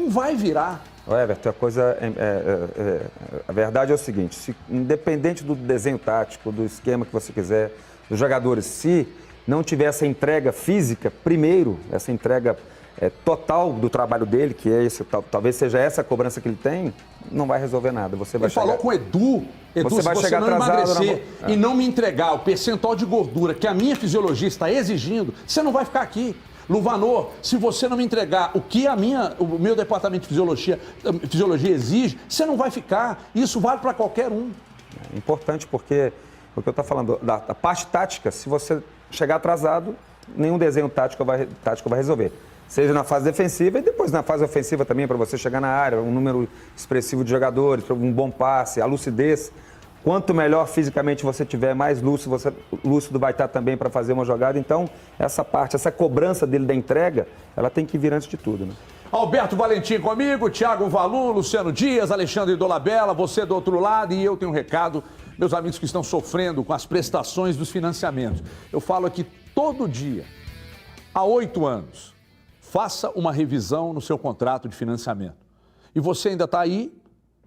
vai virar. Everton, a verdade é o seguinte, independente do desenho tático, do esquema que você quiser, dos jogadores, se não tiver essa entrega física, primeiro, essa entrega total do trabalho dele, que é esse, talvez seja essa a cobrança que ele tem, não vai resolver nada. Você vai falou com o Edu, você vai chegar não emagrecer e não me entregar o percentual de gordura que a minha fisiologia está exigindo, você não vai ficar aqui. Luvanor, se você não me entregar o que o meu departamento de fisiologia exige, você não vai ficar. Isso vale para qualquer um. É importante porque o que eu estou falando, da parte tática, se você chegar atrasado, nenhum desenho tático vai resolver. seja na fase defensiva e depois na fase ofensiva também, para você chegar na área, um número expressivo de jogadores, um bom passe, a lucidez. Quanto melhor fisicamente você tiver, mais lúcido vai estar também para fazer uma jogada. Então, essa parte, essa cobrança dele da entrega, ela tem que vir antes de tudo, né? Alberto Valentim comigo, Thiago Valu, Luciano Dias, Alexandre Dolabella, você do outro lado, e eu tenho um recado, meus amigos que estão sofrendo com as prestações dos financiamentos. Eu falo aqui todo dia, há 8 anos, faça uma revisão no seu contrato de financiamento. E você ainda está aí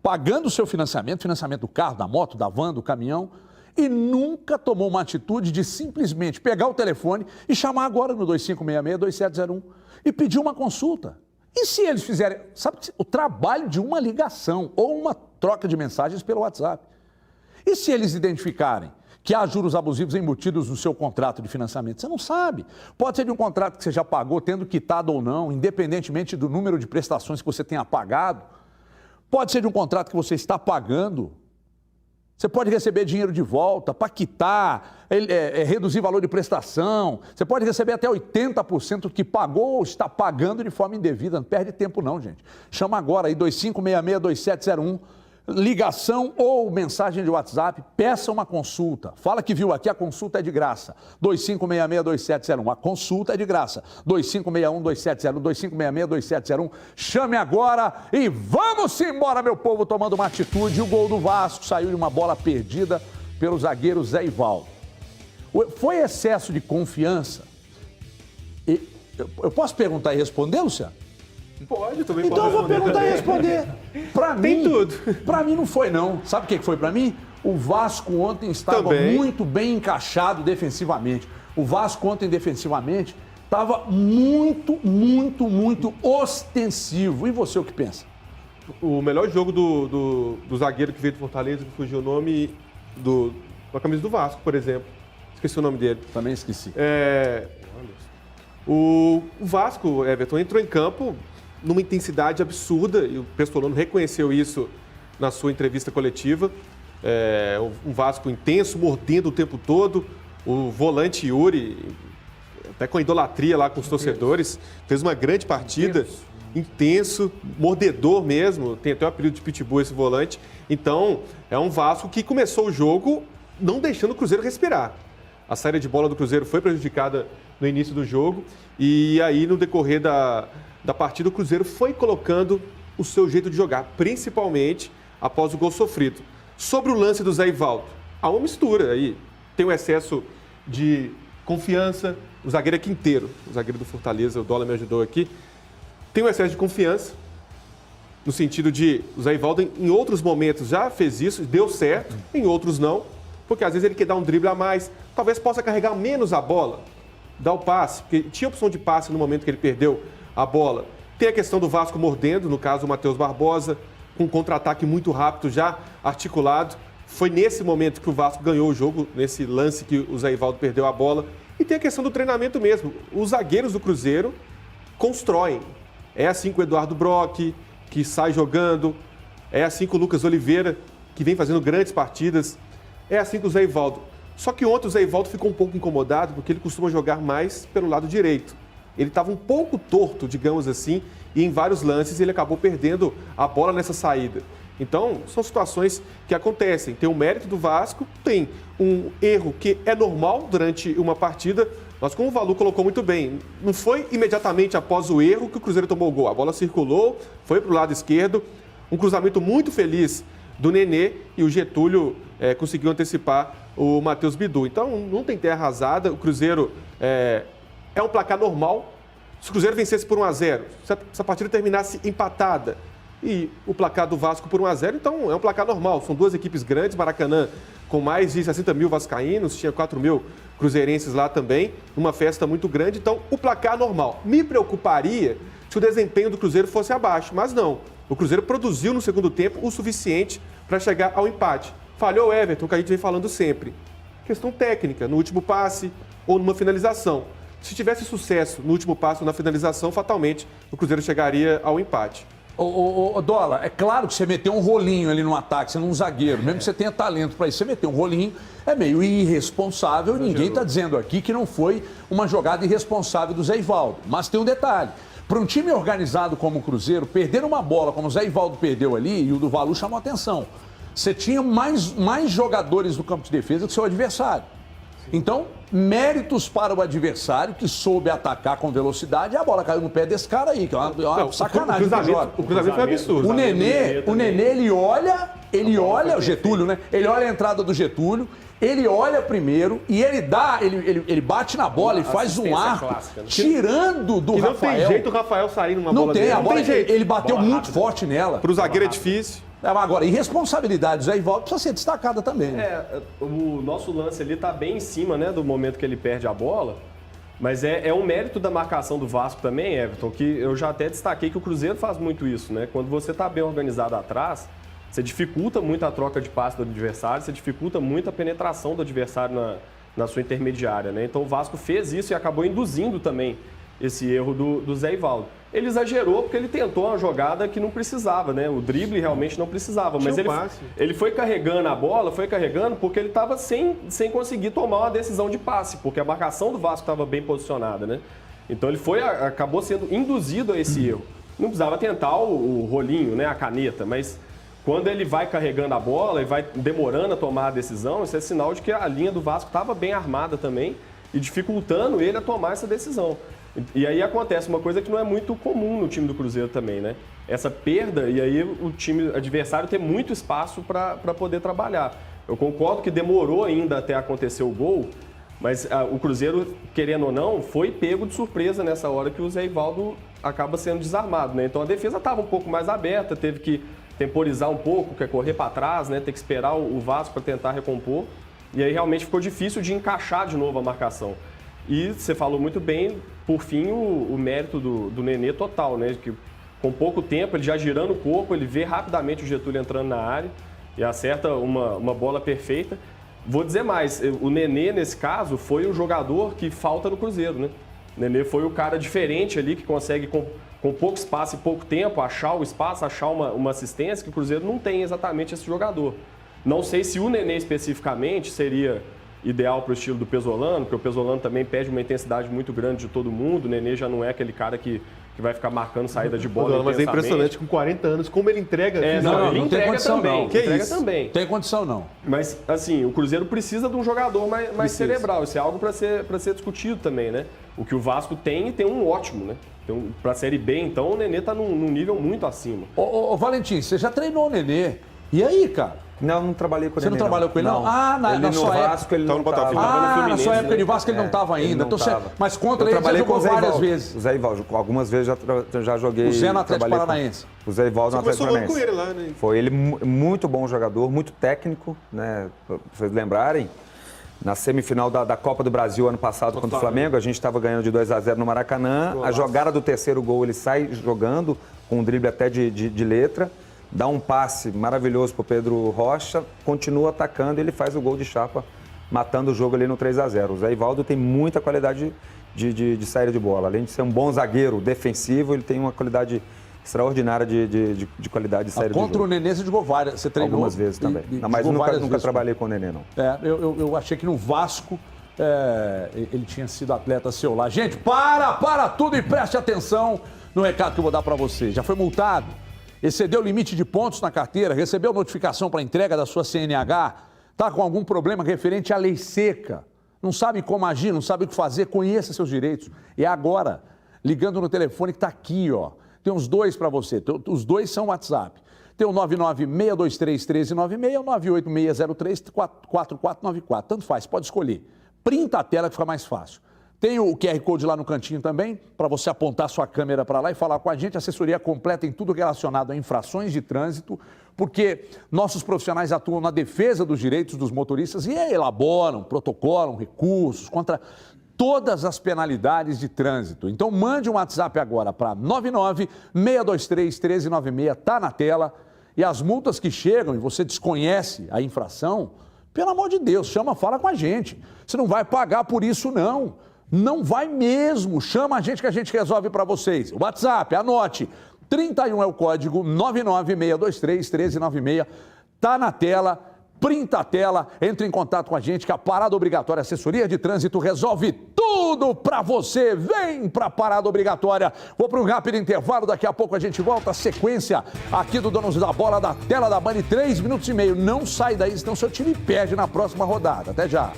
pagando o seu financiamento do carro, da moto, da van, do caminhão, e nunca tomou uma atitude de simplesmente pegar o telefone e chamar agora no 2566-2701 e pedir uma consulta. E se eles fizerem, sabe, o trabalho de uma ligação ou uma troca de mensagens pelo WhatsApp? E se eles identificarem que há juros abusivos embutidos no seu contrato de financiamento? Você não sabe. Pode ser de um contrato que você já pagou, tendo quitado ou não, independentemente do número de prestações que você tenha pagado. Pode ser de um contrato que você está pagando. Você pode receber dinheiro de volta para quitar, reduzir valor de prestação. Você pode receber até 80% do que pagou ou está pagando de forma indevida. Não perde tempo não, gente. Chama agora aí 2566-2701. Ligação ou mensagem de WhatsApp, peça uma consulta. Fala que viu aqui, a consulta é de graça. 2566-2701, a consulta é de graça. 2561-2701, 2566-2701. Chame agora e vamos embora, meu povo, tomando uma atitude. O gol do Vasco saiu de uma bola perdida pelo zagueiro Zé Ivaldo. Foi excesso de confiança? Eu posso perguntar e responder, Luciano? Pode, também então pode. Então eu vou perguntar e responder. Tem tudo. Pra mim não foi, não. Sabe o que foi pra mim? O Vasco ontem estava muito bem encaixado defensivamente. O Vasco ontem defensivamente estava muito ostensivo. E você, o que pensa? O melhor jogo do zagueiro que veio do Fortaleza, que fugiu o nome da camisa do Vasco, por exemplo. Esqueci o nome dele. Também esqueci. O Vasco, Everton, entrou em campo numa intensidade absurda, e o Pestolano reconheceu isso na sua entrevista coletiva. Um Vasco intenso, mordendo o tempo todo. O volante Yuri, até com idolatria lá com os torcedores, fez uma grande partida. Intenso, mordedor mesmo, tem até o apelido de Pitbull esse volante. Então, é um Vasco que começou o jogo não deixando o Cruzeiro respirar. A saída de bola do Cruzeiro foi prejudicada no início do jogo e aí no decorrer da partida o Cruzeiro foi colocando o seu jeito de jogar, principalmente após o gol sofrido. Sobre o lance do Zé Ivaldo, há uma mistura aí. Tem um excesso de confiança, o zagueiro é Quinteiro, o zagueiro do Fortaleza, o Dola me ajudou aqui. Tem um excesso de confiança, no sentido de o Zé Ivaldo em outros momentos já fez isso, deu certo, em outros não, porque às vezes ele quer dar um drible a mais, talvez possa carregar menos a bola, dar o passe, porque tinha opção de passe no momento que ele perdeu a bola. Tem a questão do Vasco mordendo, no caso o Matheus Barbosa, com um contra-ataque muito rápido, já articulado. Foi nesse momento que o Vasco ganhou o jogo, nesse lance que o Zé Ivaldo perdeu a bola. E tem a questão do treinamento mesmo. Os zagueiros do Cruzeiro constroem. É assim com o Eduardo Brock, que sai jogando. É assim com o Lucas Oliveira, que vem fazendo grandes partidas. É assim com o Zé Ivaldo. Só que ontem o Zé Ivaldo ficou um pouco incomodado, porque ele costuma jogar mais pelo lado direito. Ele estava um pouco torto, digamos assim, e em vários lances ele acabou perdendo a bola nessa saída. Então, são situações que acontecem. Tem o mérito do Vasco, tem um erro que é normal durante uma partida, mas como o Valu colocou muito bem, não foi imediatamente após o erro que o Cruzeiro tomou o gol. A bola circulou, foi para o lado esquerdo, um cruzamento muito feliz do Nenê e o Getúlio conseguiu antecipar o Matheus Bidu. Então, não tem terra arrasada, o Cruzeiro é um placar normal. Se o Cruzeiro vencesse por 1-0, se a partida terminasse empatada e o placar do Vasco por 1-0, então é um placar normal. São duas equipes grandes, Maracanã com mais de 60 mil vascaínos, tinha 4 mil cruzeirenses lá também, uma festa muito grande, então o placar normal. Me preocuparia se o desempenho do Cruzeiro fosse abaixo, mas não. O Cruzeiro produziu no segundo tempo o suficiente para chegar ao empate. Falhou o Everton, que a gente vem falando sempre. Questão técnica, no último passe ou numa finalização. Se tivesse sucesso no último passo ou na finalização, fatalmente o Cruzeiro chegaria ao empate. Ô, Dola, é claro que você meter um rolinho ali no ataque, sendo um zagueiro, mesmo que você tenha talento para isso, você meter um rolinho é meio irresponsável. Ninguém está dizendo aqui que não foi uma jogada irresponsável do Zé Ivaldo. Mas tem um detalhe. Para um time organizado como o Cruzeiro, perder uma bola como o Zé Ivaldo perdeu ali, e o do Valu chamou atenção. Você tinha mais jogadores no campo de defesa que seu adversário. Então, méritos para o adversário que soube atacar com velocidade e a bola caiu no pé desse cara aí, que é uma sacanagem. O cruzamento foi absurdo. O Nenê, ele olha o Getúlio, né? Ele olha a entrada do Getúlio, ele olha primeiro e ele bate na bola e faz um arco, clássica, né? tirando do E não Rafael. tem jeito o Rafael sair numa bola Não tem, dele. a bola, jeito. ele bateu Bola muito rápida. forte nela. Pro zagueiro é difícil. Agora, irresponsabilidade do Zé Ivaldo precisa ser destacada também. Né? O nosso lance ali tá bem em cima, né, do momento que ele perde a bola. Mas é um mérito da marcação do Vasco também, Everton, que eu já até destaquei que o Cruzeiro faz muito isso, né? Quando você tá bem organizado atrás, você dificulta muito a troca de passe do adversário, você dificulta muito a penetração do adversário na sua intermediária, né? Então o Vasco fez isso e acabou induzindo também esse erro do Zé Ivaldo. Ele exagerou porque ele tentou uma jogada que não precisava, né? O drible realmente não precisava, mas ele foi carregando a bola, porque ele estava sem conseguir tomar uma decisão de passe, porque a marcação do Vasco estava bem posicionada, né? Então ele acabou sendo induzido a esse erro. Não precisava tentar o rolinho, né? A caneta, mas quando ele vai carregando a bola e vai demorando a tomar a decisão, isso é sinal de que a linha do Vasco estava bem armada também e dificultando ele a tomar essa decisão. E aí acontece uma coisa que não é muito comum no time do Cruzeiro também, né? Essa perda e aí o time adversário ter muito espaço para poder trabalhar. Eu concordo que demorou ainda até acontecer o gol, mas o Cruzeiro, querendo ou não, foi pego de surpresa nessa hora que o Zé Ivaldo acaba sendo desarmado, né? Então a defesa estava um pouco mais aberta, teve que temporizar um pouco, quer correr para trás, né? Ter que esperar o Vasco para tentar recompor. E aí realmente ficou difícil de encaixar de novo a marcação. E você falou muito bem, por fim, o mérito do Nenê total, né? Que com pouco tempo, ele já girando o corpo, ele vê rapidamente o Getúlio entrando na área e acerta uma bola perfeita. Vou dizer mais, o Nenê, nesse caso, foi o jogador que falta no Cruzeiro, né? O Nenê foi o cara diferente ali, que consegue, com pouco espaço e pouco tempo, achar o espaço, achar uma assistência, que o Cruzeiro não tem exatamente esse jogador. Não sei se o Nenê especificamente seria ideal para o estilo do Pesolano, porque o Pesolano também pede uma intensidade muito grande de todo mundo. O Nenê já não é aquele cara que vai ficar marcando saída de bola. Mas é impressionante, com 40 anos, como ele entrega. Ele não tem entrega condição, também. não. Que entrega isso? também. Tem condição, não. Mas, assim, o Cruzeiro precisa de um jogador mais cerebral. Isso é algo para ser discutido também, né? O que o Vasco tem, e tem um ótimo, né? Para a Série B, então, o Nenê está num nível muito acima. Ô, Valentim, você já treinou o Nenê. E aí, cara? Não trabalhei com ele. Você não trabalhou com ele, não? Ah, na no sua Vasco ele Então, não no Botafogo. estava. Ah, na Fluminense, sua época né? de Vasco ele não estava ainda. Ele não Então, tava. mas contra Eu ele você trabalhei com jogou o Zé várias Ivaldo. vezes. O Zé Ivaldo, algumas vezes já joguei. O Zé no Atlético trabalhei Paranaense. O Zé Ivaldo no Você Atlético começou Paranaense. com ele lá, né? Foi ele muito bom jogador, muito técnico, né? Pra vocês lembrarem, na semifinal da Copa do Brasil ano passado contra o Flamengo, a gente estava ganhando de 2-0 no Maracanã. A jogada do terceiro gol, ele sai jogando com um drible até de letra. Dá um passe maravilhoso para o Pedro Rocha, continua atacando e ele faz o gol de chapa, matando o jogo ali no 3-0. O Zé Ivaldo tem muita qualidade de saída de bola. Além de ser um bom zagueiro defensivo, ele tem uma qualidade extraordinária de qualidade de saída de jogo. Contra o Nenê você jogou várias. Você treinou? Algumas vezes também. Não, mas jogou várias nunca vezes. trabalhei com o Nenê, não. Eu achei que no Vasco ele tinha sido atleta seu lá. Gente, para tudo e preste atenção no recado que eu vou dar para você. Já foi multado? Excedeu o limite de pontos na carteira? Recebeu notificação para entrega da sua CNH? Está com algum problema referente à lei seca? Não sabe como agir, não sabe o que fazer? Conheça seus direitos. E agora, ligando no telefone que está aqui, ó. Tem uns dois para você. Os dois são WhatsApp. Tem o 996231396 ou 986034494. Tanto faz, pode escolher. Printa a tela que fica mais fácil. Tem o QR Code lá no cantinho também, para você apontar sua câmera para lá e falar com a gente. Assessoria completa em tudo relacionado a infrações de trânsito, porque nossos profissionais atuam na defesa dos direitos dos motoristas e elaboram, protocolam recursos contra todas as penalidades de trânsito. Então mande um WhatsApp agora para 996231396, tá na tela. E as multas que chegam e você desconhece a infração, pelo amor de Deus, fala com a gente. Você não vai pagar por isso, não. Não vai mesmo. Chama a gente que a gente resolve para vocês. WhatsApp, anote. 31 é o código 996231396. Tá na tela. printa a tela, entre em contato com a gente que a Parada Obrigatória Assessoria de Trânsito resolve tudo pra você. Vem pra Parada Obrigatória. Vou para um rápido intervalo, daqui a pouco a gente volta. A sequência aqui do Donos da Bola da tela da Band, 3 minutos e meio. Não sai daí, senão seu time perde na próxima rodada. Até já.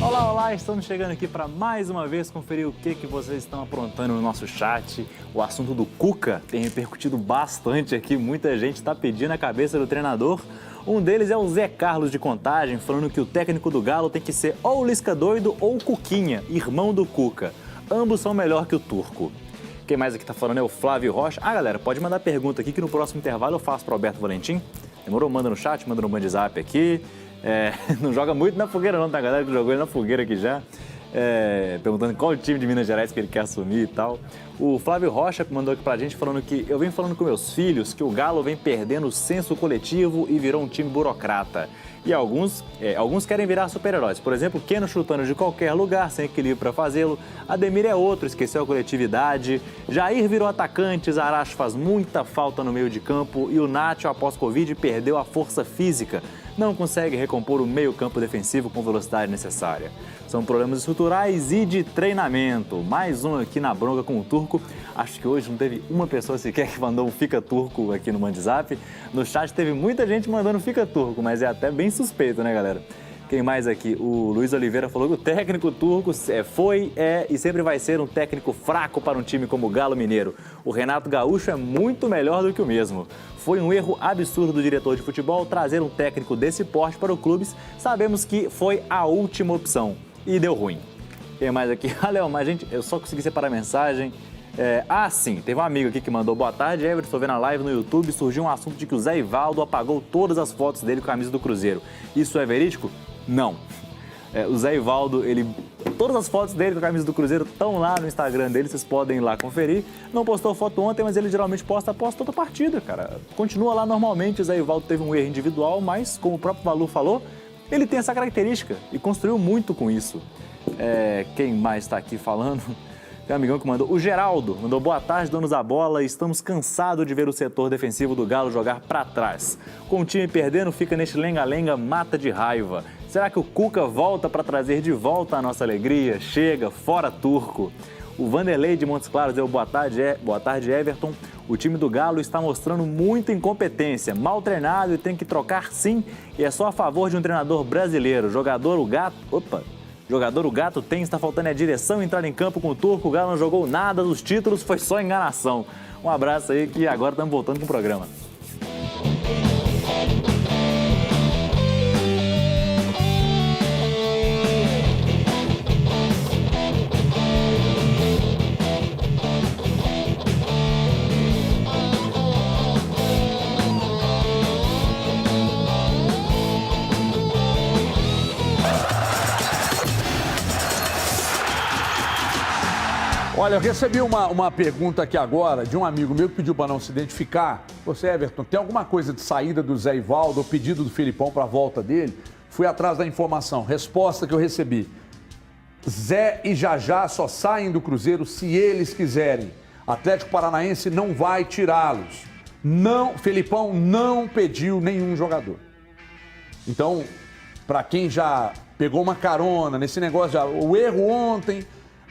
Olá, estamos chegando aqui para mais uma vez conferir o que vocês estão aprontando no nosso chat. O assunto do Cuca tem repercutido bastante aqui, muita gente está pedindo a cabeça do treinador. Um deles é o Zé Carlos de Contagem, falando que o técnico do Galo tem que ser ou o Lisca doido ou o Cuquinha, irmão do Cuca. Ambos são melhor que o Turco. Quem mais aqui tá falando é o Flávio Rocha. Galera, pode mandar pergunta aqui que no próximo intervalo eu faço para o Alberto Valentim. Demorou? Manda no chat, manda no WhatsApp aqui. Não joga muito na fogueira não, tá? A galera que jogou ele na fogueira aqui já. Perguntando qual time de Minas Gerais que ele quer assumir e tal. O Flávio Rocha mandou aqui pra gente falando que eu venho falando com meus filhos que o Galo vem perdendo o senso coletivo e virou um time burocrata. E alguns querem virar super-heróis. Por exemplo, Keno chutando de qualquer lugar, sem equilíbrio para fazê-lo. Ademir é outro, esqueceu a coletividade. Jair virou atacante, Zaracho faz muita falta no meio de campo. E o Nacho, após Covid, perdeu a força física. Não consegue recompor o meio-campo defensivo com velocidade necessária. São problemas estruturais e de treinamento. Mais um aqui na bronca com o Turco. Acho que hoje não teve uma pessoa sequer que mandou um Fica Turco aqui no WhatsApp. No chat teve muita gente mandando Fica Turco, mas é até bem suspeito, né, galera? Quem mais aqui? O Luiz Oliveira falou que o técnico turco foi e sempre vai ser um técnico fraco para um time como o Galo Mineiro. O Renato Gaúcho é muito melhor do que o mesmo. Foi um erro absurdo do diretor de futebol trazer um técnico desse porte para o clube. Sabemos que foi a última opção e deu ruim. Quem mais aqui? Léo, mas gente, eu só consegui separar a mensagem. Sim, teve um amigo aqui que mandou boa tarde, Everton, estou vendo a live no YouTube, surgiu um assunto de que o Zé Ivaldo apagou todas as fotos dele com a camisa do Cruzeiro. Isso é verídico? Não. O Zé Ivaldo, todas as fotos dele com a camisa do Cruzeiro estão lá no Instagram dele, vocês podem ir lá conferir. Não postou foto ontem, mas ele geralmente posta após toda partida, cara. Continua lá normalmente, o Zé Ivaldo teve um erro individual, mas como o próprio Valu falou, ele tem essa característica e construiu muito com isso. Quem mais está aqui falando? Tem um amigão que mandou. O Geraldo mandou boa tarde, donos da bola. Estamos cansados de ver o setor defensivo do Galo jogar para trás. Com o time perdendo, fica neste lenga-lenga, mata de raiva. Será que o Cuca volta para trazer de volta a nossa alegria? Chega, fora Turco. O Vanderlei de Montes Claros deu boa tarde, Everton. O time do Galo está mostrando muita incompetência, mal treinado e tem que trocar sim. E é só a favor de um treinador brasileiro. Jogador o Gato tem, está faltando a direção, entrar em campo com o Turco, o Galo não jogou nada dos títulos, foi só enganação. Um abraço aí que agora estamos voltando com o programa. Olha, eu recebi uma pergunta aqui agora de um amigo meu que pediu para não se identificar. Você, Everton, tem alguma coisa de saída do Zé Ivaldo, ou pedido do Filipão para a volta dele? Fui atrás da informação. Resposta que eu recebi. Zé e Jajá só saem do Cruzeiro se eles quiserem. Atlético Paranaense não vai tirá-los. Filipão não pediu nenhum jogador. Então, para quem já pegou uma carona nesse negócio, o erro ontem...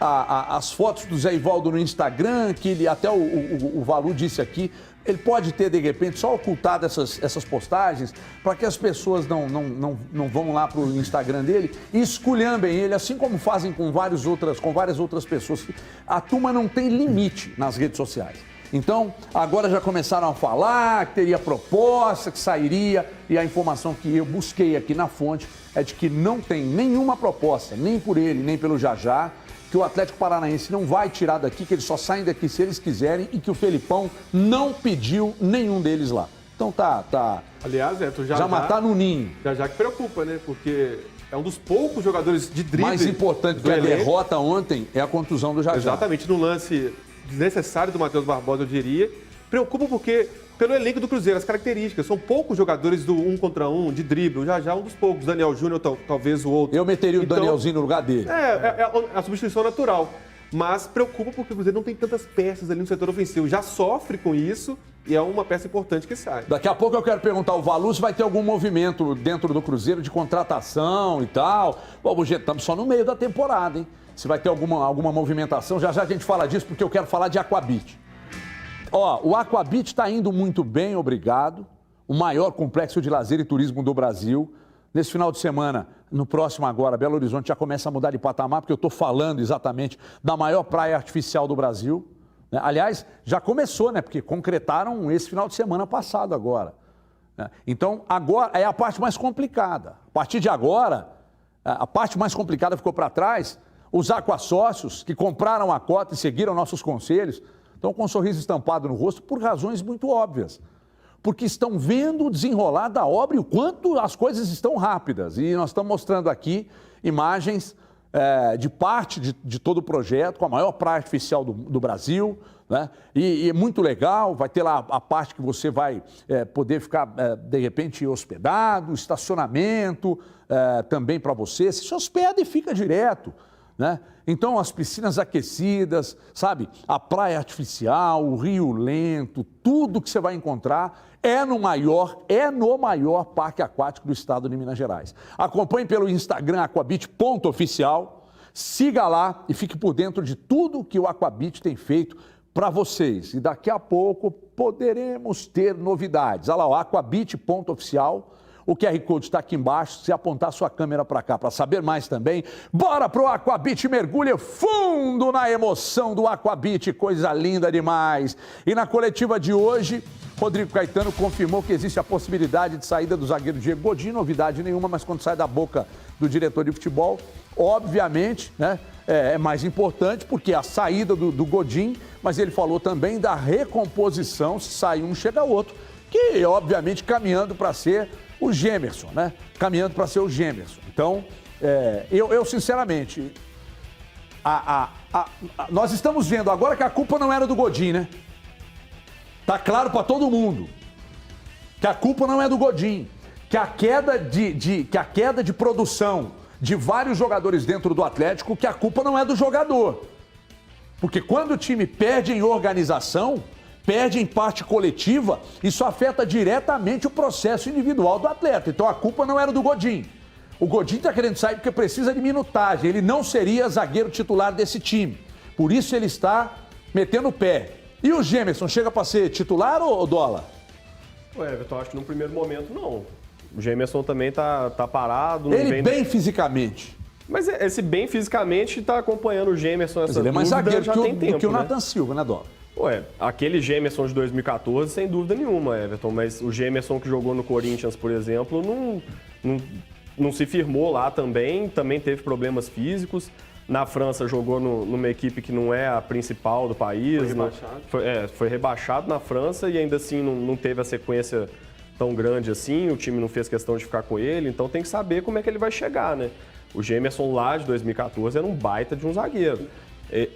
As fotos do Zé Ivaldo no Instagram, que ele até o Valu disse aqui, ele pode ter, de repente, só ocultado essas postagens para que as pessoas não vão lá para o Instagram dele e esculhambem ele, assim como fazem com várias outras pessoas. A turma não tem limite nas redes sociais. Então, agora já começaram a falar que teria proposta, que sairia, e a informação que eu busquei aqui na fonte é de que não tem nenhuma proposta, nem por ele, nem pelo Jajá, que o Atlético Paranaense não vai tirar daqui, que eles só saem daqui se eles quiserem e que o Felipão não pediu nenhum deles lá. Então tá. Aliás, tu já matar no ninho. Já que preocupa, né? Porque É um dos poucos jogadores de drible. Mais importante do que a elenco. derrota ontem é a contusão do Jajá. Exatamente, no lance desnecessário do Matheus Barbosa, eu diria. Preocupa porque, pelo elenco do Cruzeiro, as características, são poucos jogadores do 1 contra 1, de drible. O Jajá é um dos poucos. Daniel Júnior, talvez o outro. Eu meteria o Então, Danielzinho no lugar dele. É a substituição natural. Mas preocupa porque o Cruzeiro não tem tantas peças ali no setor ofensivo. Já sofre com isso e é uma peça importante que sai. Daqui a pouco eu quero perguntar ao Valu se vai ter algum movimento dentro do Cruzeiro de contratação e tal. Bom, estamos só no meio da temporada, hein? Se vai ter alguma movimentação. Já a gente fala disso porque eu quero falar de Aquabit. Ó, o Aquabit está indo muito bem, obrigado. O maior complexo de lazer e turismo do Brasil. Nesse final de semana, no próximo agora, Belo Horizonte já começa a mudar de patamar, porque eu estou falando exatamente da maior praia artificial do Brasil. Né? Aliás, já começou, né? Porque concretaram esse final de semana passado agora. Né? Então, agora é a parte mais complicada. A partir de agora, a parte mais complicada ficou para trás. Os aquasócios que compraram a cota e seguiram nossos conselhos estão com um sorriso estampado no rosto por razões muito óbvias. Porque estão vendo o desenrolar da obra e o quanto as coisas estão rápidas. E nós estamos mostrando aqui imagens de parte de todo o projeto, com a maior praia artificial do Brasil, né? E é muito legal, vai ter lá a parte que você vai poder ficar, de repente, hospedado, estacionamento também para você. Você se hospeda e fica direto. Né? Então, as piscinas aquecidas, sabe? A praia artificial, o rio lento, tudo que você vai encontrar é no maior parque aquático do estado de Minas Gerais. Acompanhe pelo Instagram aquabit.oficial, siga lá e fique por dentro de tudo que o Aquabit tem feito para vocês. E daqui a pouco poderemos ter novidades. Olha lá, aquabit.oficial. O QR Code está aqui embaixo, se apontar sua câmera para cá para saber mais também, bora pro Aquabit, mergulha fundo na emoção do Aquabit, coisa linda demais. E na coletiva de hoje, Rodrigo Caetano confirmou que existe a possibilidade de saída do zagueiro Diego Godin, novidade nenhuma, mas quando sai da boca do diretor de futebol, obviamente, né, é mais importante porque a saída do Godin, mas ele falou também da recomposição, se sair um chega outro, que obviamente caminhando para ser o Gemerson, né? Caminhando para ser o Gemerson. Então, eu sinceramente, nós estamos vendo agora que a culpa não era do Godin, né? Tá claro para todo mundo que a culpa não é do Godin, que a queda de produção de vários jogadores dentro do Atlético, que a culpa não é do jogador. Porque quando o time perde em organização, perde em parte coletiva, isso afeta diretamente o processo individual do atleta. Então a culpa não era do Godin. O Godin está querendo sair porque precisa de minutagem. Ele não seria zagueiro titular desse time. Por isso ele está metendo o pé. E o Gemerson chega para ser titular ou Dola? Everton, acho que no primeiro momento não. O Gemerson também tá parado. Não ele vem bem fisicamente. Mas esse bem fisicamente está acompanhando o Gemerson essa ele é mais zagueiro já tem tempo, do que o né? Nathan Silva, né, Dola? Aquele Gemerson de 2014, sem dúvida nenhuma, Everton, mas o Gemerson que jogou no Corinthians, por exemplo, não se firmou lá também teve problemas físicos. Na França jogou numa equipe que não é a principal do país. Foi rebaixado na França e ainda assim não teve a sequência tão grande assim, o time não fez questão de ficar com ele, então tem que saber como é que ele vai chegar, né? O Gemerson lá de 2014 era um baita de um zagueiro.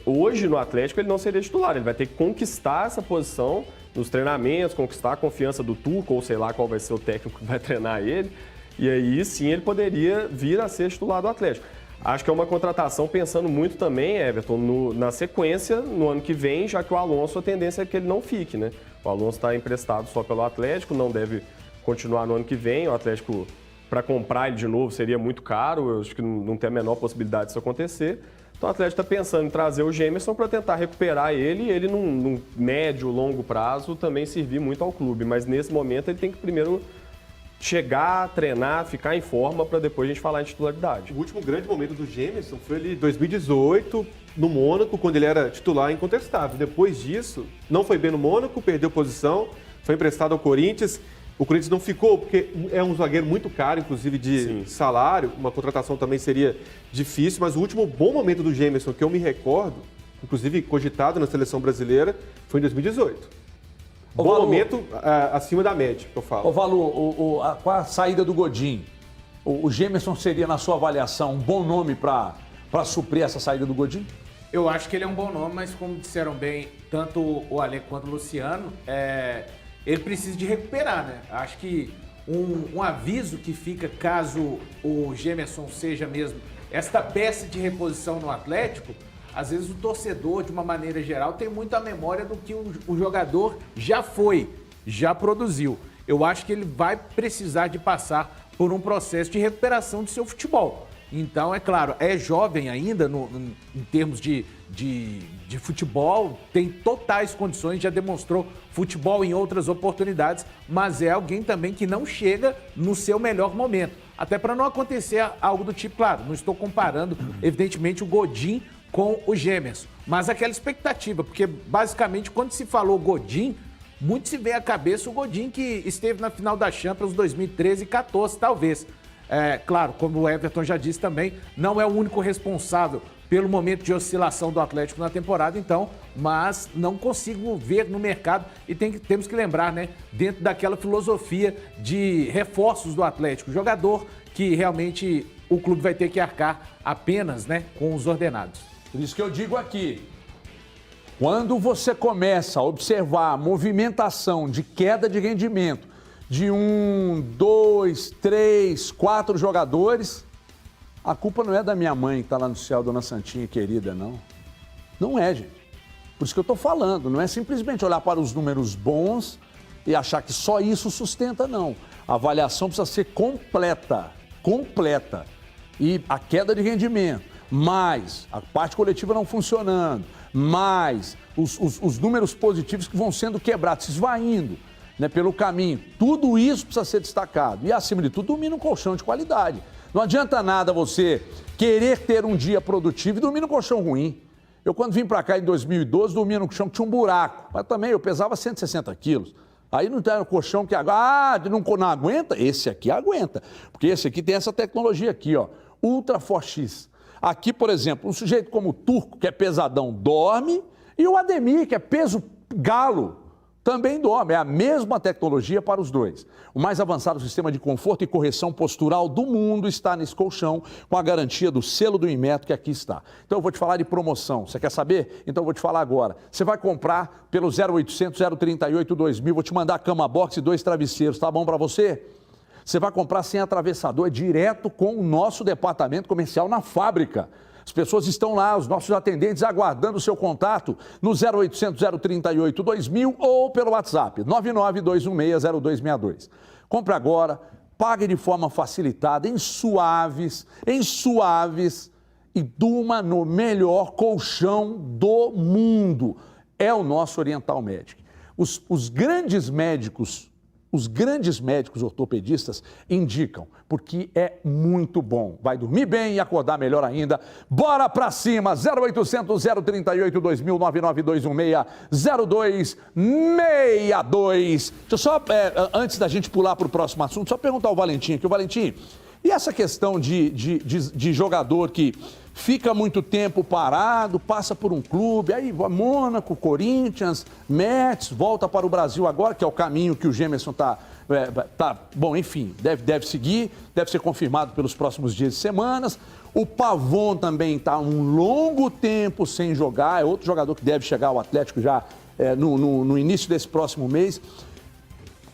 Hoje, no Atlético, ele não seria titular. Ele vai ter que conquistar essa posição nos treinamentos, conquistar a confiança do Tuco, ou sei lá qual vai ser o técnico que vai treinar ele. E aí, sim, ele poderia vir a ser titular do Atlético. Acho que é uma contratação pensando muito também, Everton, na sequência, no ano que vem, já que o Alonso, a tendência é que ele não fique, né? O Alonso está emprestado só pelo Atlético, não deve continuar no ano que vem. O Atlético, para comprar ele de novo, seria muito caro. Eu acho que não tem a menor possibilidade disso acontecer. Então o Atlético está pensando em trazer o Gemerson para tentar recuperar ele e ele, num médio, longo prazo, também servir muito ao clube. Mas nesse momento ele tem que primeiro chegar, treinar, ficar em forma para depois a gente falar em titularidade. O último grande momento do Gemerson foi ali em 2018, no Mônaco, quando ele era titular incontestável. Depois disso, não foi bem no Mônaco, perdeu posição, foi emprestado ao Corinthians. O Corinthians não ficou, porque é um zagueiro muito caro, inclusive de salário. Uma contratação também seria difícil, mas o último bom momento do Gemerson, que eu me recordo, inclusive cogitado na seleção brasileira, foi em 2018. Bom momento acima da média, que eu falo. Valu, com a saída do Godin, o Gemerson seria, na sua avaliação, um bom nome para suprir essa saída do Godin? Eu acho que ele é um bom nome, mas como disseram bem, tanto o Ale quanto o Luciano, ele precisa de recuperar, né? Acho que um aviso que fica caso o Gemerson seja mesmo esta peça de reposição no Atlético, às vezes o torcedor, de uma maneira geral, tem muito a memória do que o jogador já foi, já produziu. Eu acho que ele vai precisar de passar por um processo de recuperação de seu futebol. Então, é claro, é jovem ainda em termos de futebol, tem totais condições, já demonstrou futebol em outras oportunidades, mas é alguém também que não chega no seu melhor momento. Até para não acontecer algo do tipo, claro, não estou comparando, evidentemente, o Godin com o Gemerson, mas aquela expectativa, porque basicamente quando se falou Godin, muito se vê à cabeça o Godin que esteve na final da Champions 2013 e 14, talvez. Claro, como o Everton já disse também, não é o único responsável pelo momento de oscilação do Atlético na temporada, então, mas não consigo ver no mercado e temos que lembrar, né, dentro daquela filosofia de reforços do Atlético, jogador que realmente o clube vai ter que arcar apenas, né, com os ordenados. Por isso que eu digo aqui, quando você começa a observar a movimentação de queda de rendimento de 1, 2, 3, 4 jogadores, a culpa não é da minha mãe que está lá no céu, dona Santinha querida, não. Não é, gente. Por isso que eu estou falando, não é simplesmente olhar para os números bons e achar que só isso sustenta, não. A avaliação precisa ser completa. E a queda de rendimento, mais a parte coletiva não funcionando, mais os números positivos que vão sendo quebrados, se esvaindo, né, pelo caminho. Tudo isso precisa ser destacado. E, acima de tudo, dormir num colchão de qualidade. Não adianta nada você querer ter um dia produtivo e dormir num colchão ruim. Eu, quando vim para cá em 2012, dormia num colchão que tinha um buraco. Mas também eu pesava 160 quilos. Aí não tem um colchão que não aguenta? Esse aqui aguenta. Porque esse aqui tem essa tecnologia aqui, ó, Ultra Forx. Aqui, por exemplo, um sujeito como o Turco, que é pesadão, dorme, e o Ademir, que é peso galo, também dorme. É a mesma tecnologia para os dois. O mais avançado sistema de conforto e correção postural do mundo está nesse colchão, com a garantia do selo do Inmetro, que aqui está. Então eu vou te falar de promoção. Você quer saber? Então eu vou te falar agora. Você vai comprar pelo 0800 038 2000, vou te mandar a cama box e 2 travesseiros, tá bom para você? Você vai comprar sem atravessador, direto com o nosso departamento comercial na fábrica. As pessoas estão lá, os nossos atendentes, aguardando o seu contato no 0800 038 2000 ou pelo WhatsApp 992160262. Compre agora, pague de forma facilitada, em suaves e durma no melhor colchão do mundo. É o nosso Oriental Medic. Os grandes médicos ortopedistas indicam, porque é muito bom. Vai dormir bem e acordar melhor ainda. Bora pra cima! 0800 038 2000 99216 0262. Deixa eu só, antes da gente pular para o próximo assunto, só perguntar ao Valentim aqui. Valentim, e essa questão de jogador que fica muito tempo parado, passa por um clube, aí Mônaco, Corinthians, Metz, volta para o Brasil agora, que é o caminho que o Gemerson bom, enfim, deve seguir, deve ser confirmado pelos próximos dias e semanas. O Pavon também está um longo tempo sem jogar, é outro jogador que deve chegar ao Atlético já no início desse próximo mês.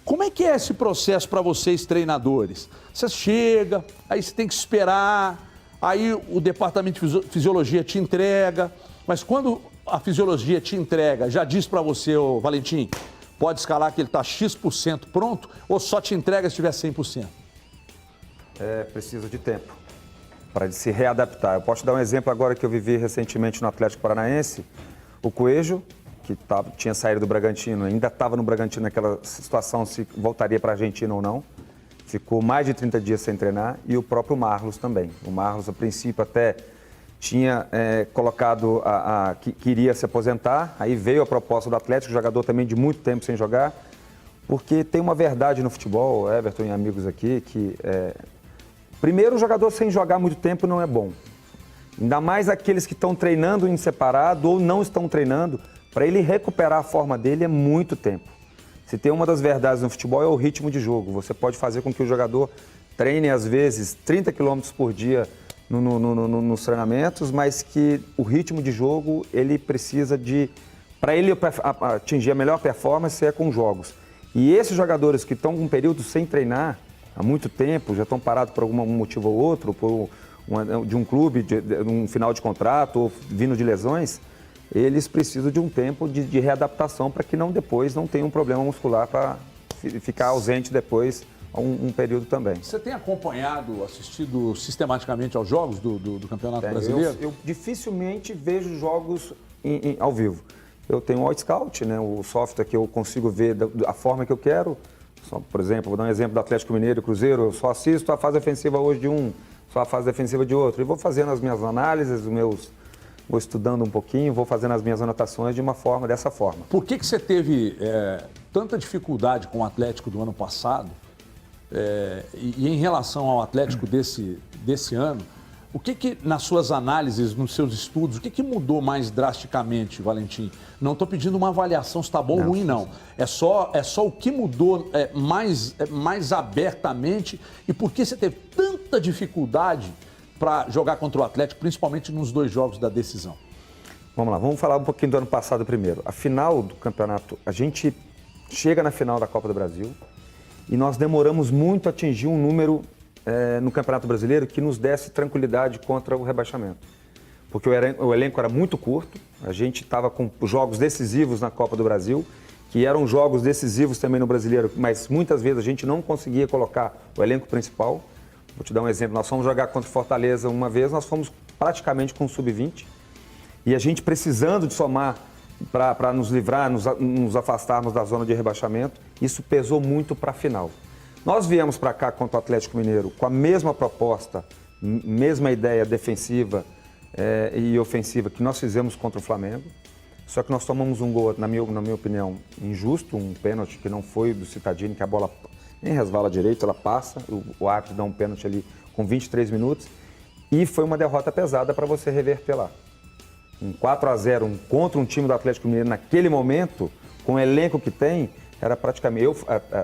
Como é que é esse processo para vocês, treinadores? Você chega, aí você tem que esperar, aí o departamento de fisiologia te entrega, mas quando a fisiologia te entrega, já diz para você, ô Valentim, pode escalar que ele está X% pronto, ou só te entrega se tiver 100%? Precisa de tempo para se readaptar. Eu posso te dar um exemplo agora que eu vivi recentemente no Atlético Paranaense. O Coelho, que tinha saído do Bragantino, ainda estava no Bragantino naquela situação se voltaria para a Argentina ou não. Ficou mais de 30 dias sem treinar, e o próprio Marlos também. O Marlos, a princípio, até tinha colocado que iria se aposentar, aí veio a proposta do Atlético, jogador também de muito tempo sem jogar, porque tem uma verdade no futebol, Everton e amigos aqui, que primeiro, o jogador sem jogar muito tempo não é bom. Ainda mais aqueles que estão treinando em separado ou não estão treinando, para ele recuperar a forma dele é muito tempo. Se tem uma das verdades no futebol é o ritmo de jogo. Você pode fazer com que o jogador treine às vezes 30 quilômetros por dia nos treinamentos, mas que o ritmo de jogo ele precisa de... Para ele atingir a melhor performance é com jogos. E esses jogadores que estão com um período sem treinar há muito tempo, já estão parados por algum motivo ou outro, de um clube, de um final de contrato ou vindo de lesões, eles precisam de um tempo de readaptação para que depois não tenha um problema muscular para ficar ausente depois um período também. Você tem acompanhado, assistido sistematicamente aos jogos do Campeonato Brasileiro? Eu dificilmente vejo jogos ao vivo. Eu tenho o Scout, né, o software que eu consigo ver da forma que eu quero. Por exemplo, vou dar um exemplo do Atlético Mineiro e Cruzeiro, eu só assisto a fase ofensiva hoje de um, só a fase defensiva de outro. E vou fazendo as minhas análises, vou estudando um pouquinho, vou fazendo as minhas anotações dessa forma. Por que você teve tanta dificuldade com o Atlético do ano passado? E em relação ao Atlético desse ano, o que nas suas análises, nos seus estudos, o que mudou mais drasticamente, Valentim? Não estou pedindo uma avaliação se está bom ou ruim, não. É só o que mudou mais abertamente e por que você teve tanta dificuldade para jogar contra o Atlético, principalmente nos 2 jogos da decisão? Vamos lá, vamos falar um pouquinho do ano passado primeiro. A final do campeonato, a gente chega na final da Copa do Brasil e nós demoramos muito a atingir um número no Campeonato Brasileiro que nos desse tranquilidade contra o rebaixamento. Porque o elenco era muito curto, a gente estava com jogos decisivos na Copa do Brasil, que eram jogos decisivos também no Brasileiro, mas muitas vezes a gente não conseguia colocar o elenco principal. Vou te dar um exemplo, nós fomos jogar contra o Fortaleza uma vez, nós fomos praticamente com o sub-20, e a gente precisando de somar para nos livrar, nos afastarmos da zona de rebaixamento, isso pesou muito para a final. Nós viemos para cá contra o Atlético Mineiro com a mesma proposta, mesma ideia defensiva e ofensiva que nós fizemos contra o Flamengo, só que nós tomamos um gol, na minha opinião, injusto, um pênalti que não foi do Cittadini, que a bola nem resvala direito, ela passa, o árbitro dá um pênalti ali com 23 minutos e foi uma derrota pesada para você reverter lá. Um 4-0 contra um time do Atlético Mineiro naquele momento, com o elenco que tem, era praticamente,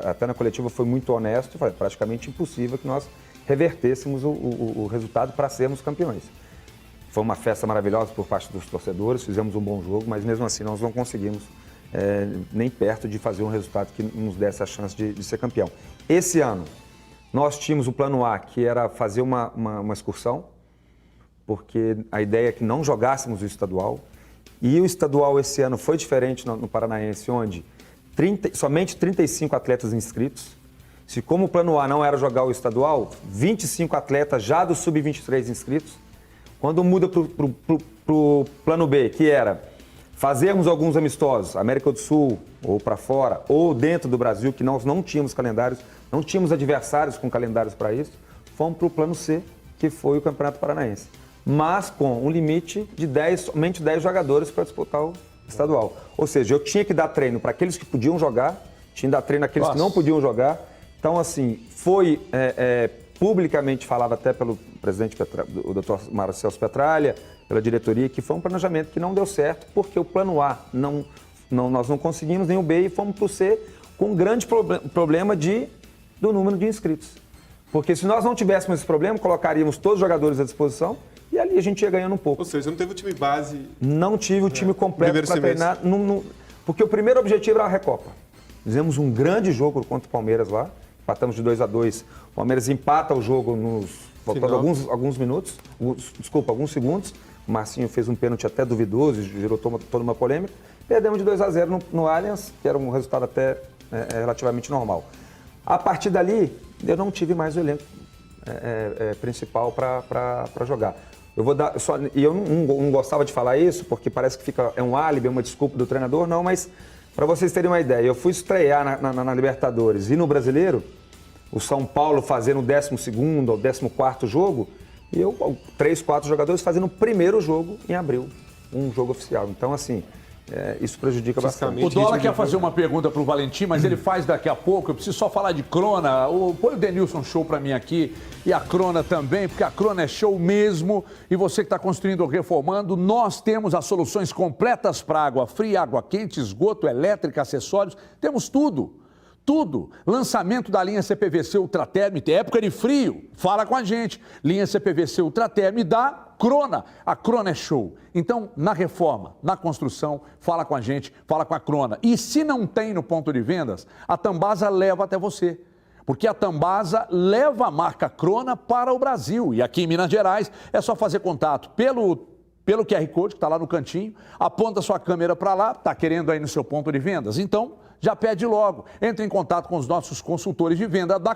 até na coletiva foi muito honesto, foi praticamente impossível que nós revertêssemos o resultado para sermos campeões. Foi uma festa maravilhosa por parte dos torcedores, fizemos um bom jogo, mas mesmo assim nós não conseguimos nem perto de fazer um resultado que nos desse a chance de ser campeão. Esse ano, nós tínhamos o plano A, que era fazer uma excursão, porque a ideia é que não jogássemos o estadual, e o estadual esse ano foi diferente no Paranaense, onde somente 35 atletas inscritos. Se como o plano A não era jogar o estadual, 25 atletas já do sub-23 inscritos. Quando muda para o plano B, que era fazermos alguns amistosos, América do Sul, ou para fora, ou dentro do Brasil, que nós não tínhamos calendários, não tínhamos adversários com calendários para isso, fomos para o plano C, que foi o Campeonato Paranaense. Mas com um limite de somente 10 jogadores para disputar o estadual. Ou seja, eu tinha que dar treino para aqueles que podiam jogar, tinha que dar treino àqueles que não podiam jogar. Então, assim, foi publicamente falado até pelo presidente, o doutor Marcelo Petralha, pela diretoria, que foi um planejamento que não deu certo, porque o plano A nós não conseguimos, nem o B, e fomos para o C com um grande problema do número de inscritos. Porque se nós não tivéssemos esse problema, colocaríamos todos os jogadores à disposição e ali a gente ia ganhando um pouco. Ou seja, não teve o time base... Não tive o time completo para treinar, porque o primeiro objetivo era a Recopa. Fizemos um grande jogo contra o Palmeiras lá, empatamos de 2-2. O Palmeiras empata o jogo faltando alguns segundos. O Marcinho fez um pênalti até duvidoso, gerou toda uma polêmica. Perdemos de 2-0 no Allianz, que era um resultado até relativamente normal. A partir dali, eu não tive mais o elenco principal para jogar. Eu não gostava de falar isso, porque parece que é um álibi, uma desculpa do treinador, não, mas para vocês terem uma ideia, eu fui estrear na Libertadores e no Brasileiro, o São Paulo fazendo o 12º ou 14º jogo, e eu, 3, 4 jogadores fazendo o primeiro jogo em abril, um jogo oficial. Então, assim, isso prejudica bastante. O Dólar quer fazer uma pergunta para o Valentim, mas ele faz daqui a pouco. Eu preciso só falar de Crona. Põe o Denilson Show para mim aqui e a Crona também, porque a Crona é show mesmo. E você que está construindo ou reformando, nós temos as soluções completas para água fria, água quente, esgoto, elétrica, acessórios. Temos tudo. tudo. Lançamento da linha CPVC Ultraterm, época de frio, fala com a gente. Linha CPVC Ultraterm da Crona. A Crona é show. Então, na reforma, na construção, fala com a gente, fala com a Crona. E se não tem no ponto de vendas, a Tambasa leva até você. Porque a Tambasa leva a marca Crona para o Brasil. E aqui em Minas Gerais é só fazer contato pelo QR Code, que está lá no cantinho, aponta sua câmera para lá, está querendo aí no seu ponto de vendas. Então, já pede logo. Entre em contato com os nossos consultores de venda da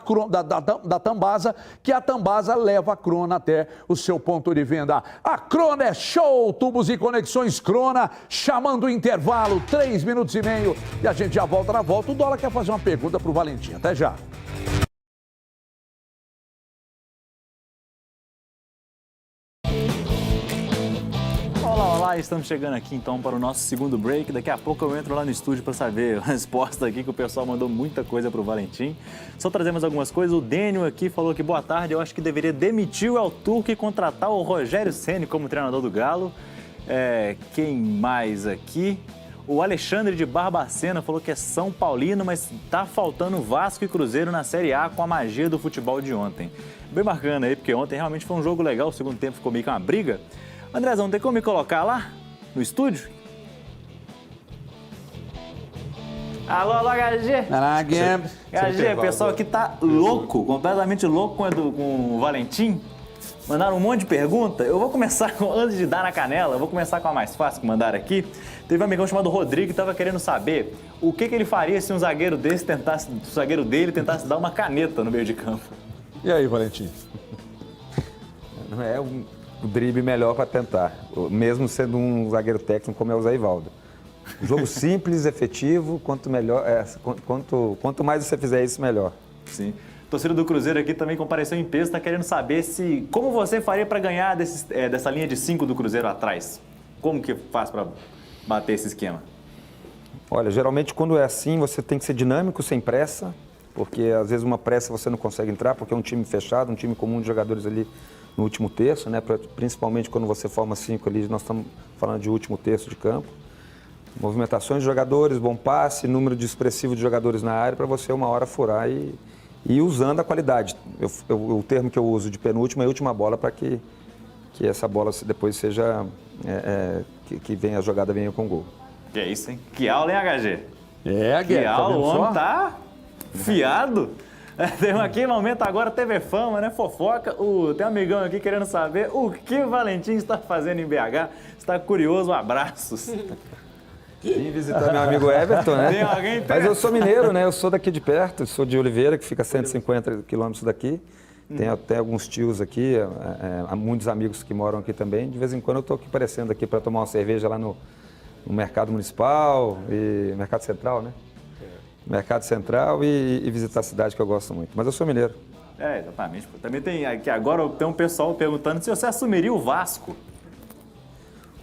Tambasa, que a Tambasa leva a Crona até o seu ponto de venda. A Crona é show! Tubos e conexões Crona, chamando o intervalo, 3 minutos e meio. E a gente já volta na volta. O Dólar quer fazer uma pergunta para o Valentim. Até já. Olá, estamos chegando aqui então para o nosso segundo break. Daqui a pouco eu entro lá no estúdio para saber a resposta aqui, que o pessoal mandou muita coisa para o Valentim. Só trazemos algumas coisas. O Dênio aqui falou que boa tarde, eu acho que deveria demitir o El Turco e contratar o Rogério Ceni como treinador do Galo. Quem mais aqui? O Alexandre de Barbacena falou que é São Paulino, mas tá faltando Vasco e Cruzeiro na Série A com a magia do futebol de ontem. Bem bacana aí, porque ontem realmente foi um jogo legal, o segundo tempo ficou meio que uma briga. Andrezão, tem como me colocar lá no estúdio? Alô, HG? HG, o pessoal aqui tá louco, completamente louco com o Valentim. Mandaram um monte de pergunta. Eu vou começar antes de dar na canela, eu vou começar com a mais fácil que mandaram aqui. Teve um amigão chamado Rodrigo que estava querendo saber o que ele faria se um zagueiro desse tentasse, o zagueiro dele tentasse dar uma caneta no meio de campo. E aí, Valentim? Não é o drible melhor para tentar, mesmo sendo um zagueiro técnico como é o Zé Ivaldo. Um jogo simples, efetivo, quanto mais você fizer isso, melhor. Sim. A torcida do Cruzeiro aqui também compareceu em peso, está querendo saber como você faria para ganhar dessa linha de 5 do Cruzeiro atrás. Como que faz para bater esse esquema? Olha, geralmente quando é assim, você tem que ser dinâmico, sem pressa, porque às vezes uma pressa você não consegue entrar, porque é um time fechado, um time comum de jogadores ali no último terço, né? Principalmente quando você forma 5 ali, nós estamos falando de último terço de campo. Movimentações de jogadores, bom passe, número expressivo de jogadores na área para você uma hora furar e usando a qualidade. O termo que eu uso de penúltima é última bola para que essa bola depois seja, que venha, a jogada venha com gol. Que é isso, hein? Que aula, hein, HG? Que aula, o homem tá fiado. Tem aqui no momento agora TV Fama, né? Fofoca. Tem um amigão aqui querendo saber o que o Valentim está fazendo em BH. Está curioso, abraços. Vim visitar meu amigo Everton, né? Tem alguém Mas eu sou mineiro, né? Eu sou daqui de perto, sou de Oliveira, que fica a 150 quilômetros daqui. Tem até alguns tios aqui, há muitos amigos que moram aqui também. De vez em quando eu estou aqui aparecendo aqui para tomar uma cerveja lá no Mercado Municipal, e Mercado Central, né? Mercado Central e visitar a cidade, que eu gosto muito. Mas eu sou mineiro. Exatamente. Também tem aqui agora tem um pessoal perguntando se você assumiria o Vasco.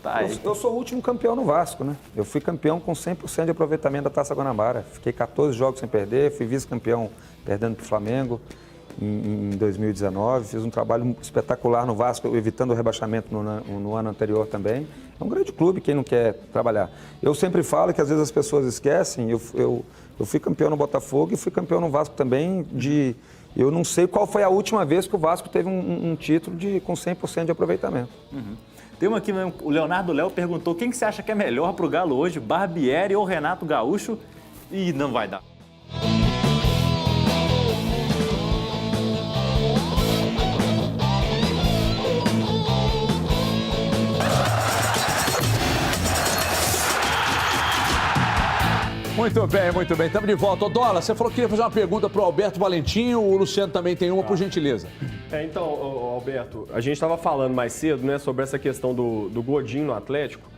Tá, eu sou o último campeão no Vasco, né? Eu fui campeão com 100% de aproveitamento da Taça Guanabara. Fiquei 14 jogos sem perder, fui vice-campeão perdendo para o Flamengo em 2019. Fiz um trabalho espetacular no Vasco, evitando o rebaixamento no ano anterior também. É um grande clube, quem não quer trabalhar. Eu sempre falo que às vezes as pessoas esquecem, eu fui campeão no Botafogo e fui campeão no Vasco também. Eu não sei qual foi a última vez que o Vasco teve um título com 100% de aproveitamento. Uhum. Tem uma aqui, o Leonardo Léo perguntou quem que você acha que é melhor para o Galo hoje, Barbieri ou Renato Gaúcho? E não vai dar. Muito bem, muito bem. Estamos de volta. Ô, Dólar, você falou que queria fazer uma pergunta para o Alberto Valentim, o Luciano também tem uma, por gentileza. Então, Alberto, a gente estava falando mais cedo, né, sobre essa questão do Godin no Atlético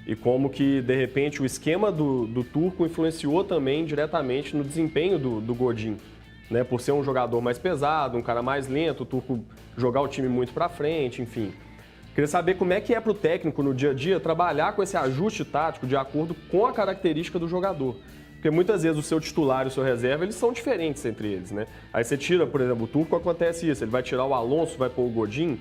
e como que, de repente, o esquema do Turco influenciou também diretamente no desempenho do Godin, né, por ser um jogador mais pesado, um cara mais lento, o Turco jogar o time muito para frente, enfim. Queria saber como é que é para o técnico no dia a dia trabalhar com esse ajuste tático de acordo com a característica do jogador. Porque muitas vezes o seu titular e o seu reserva, eles são diferentes entre eles, né? Aí você tira, por exemplo, o Turco, acontece isso, ele vai tirar o Alonso, vai pôr o Godin,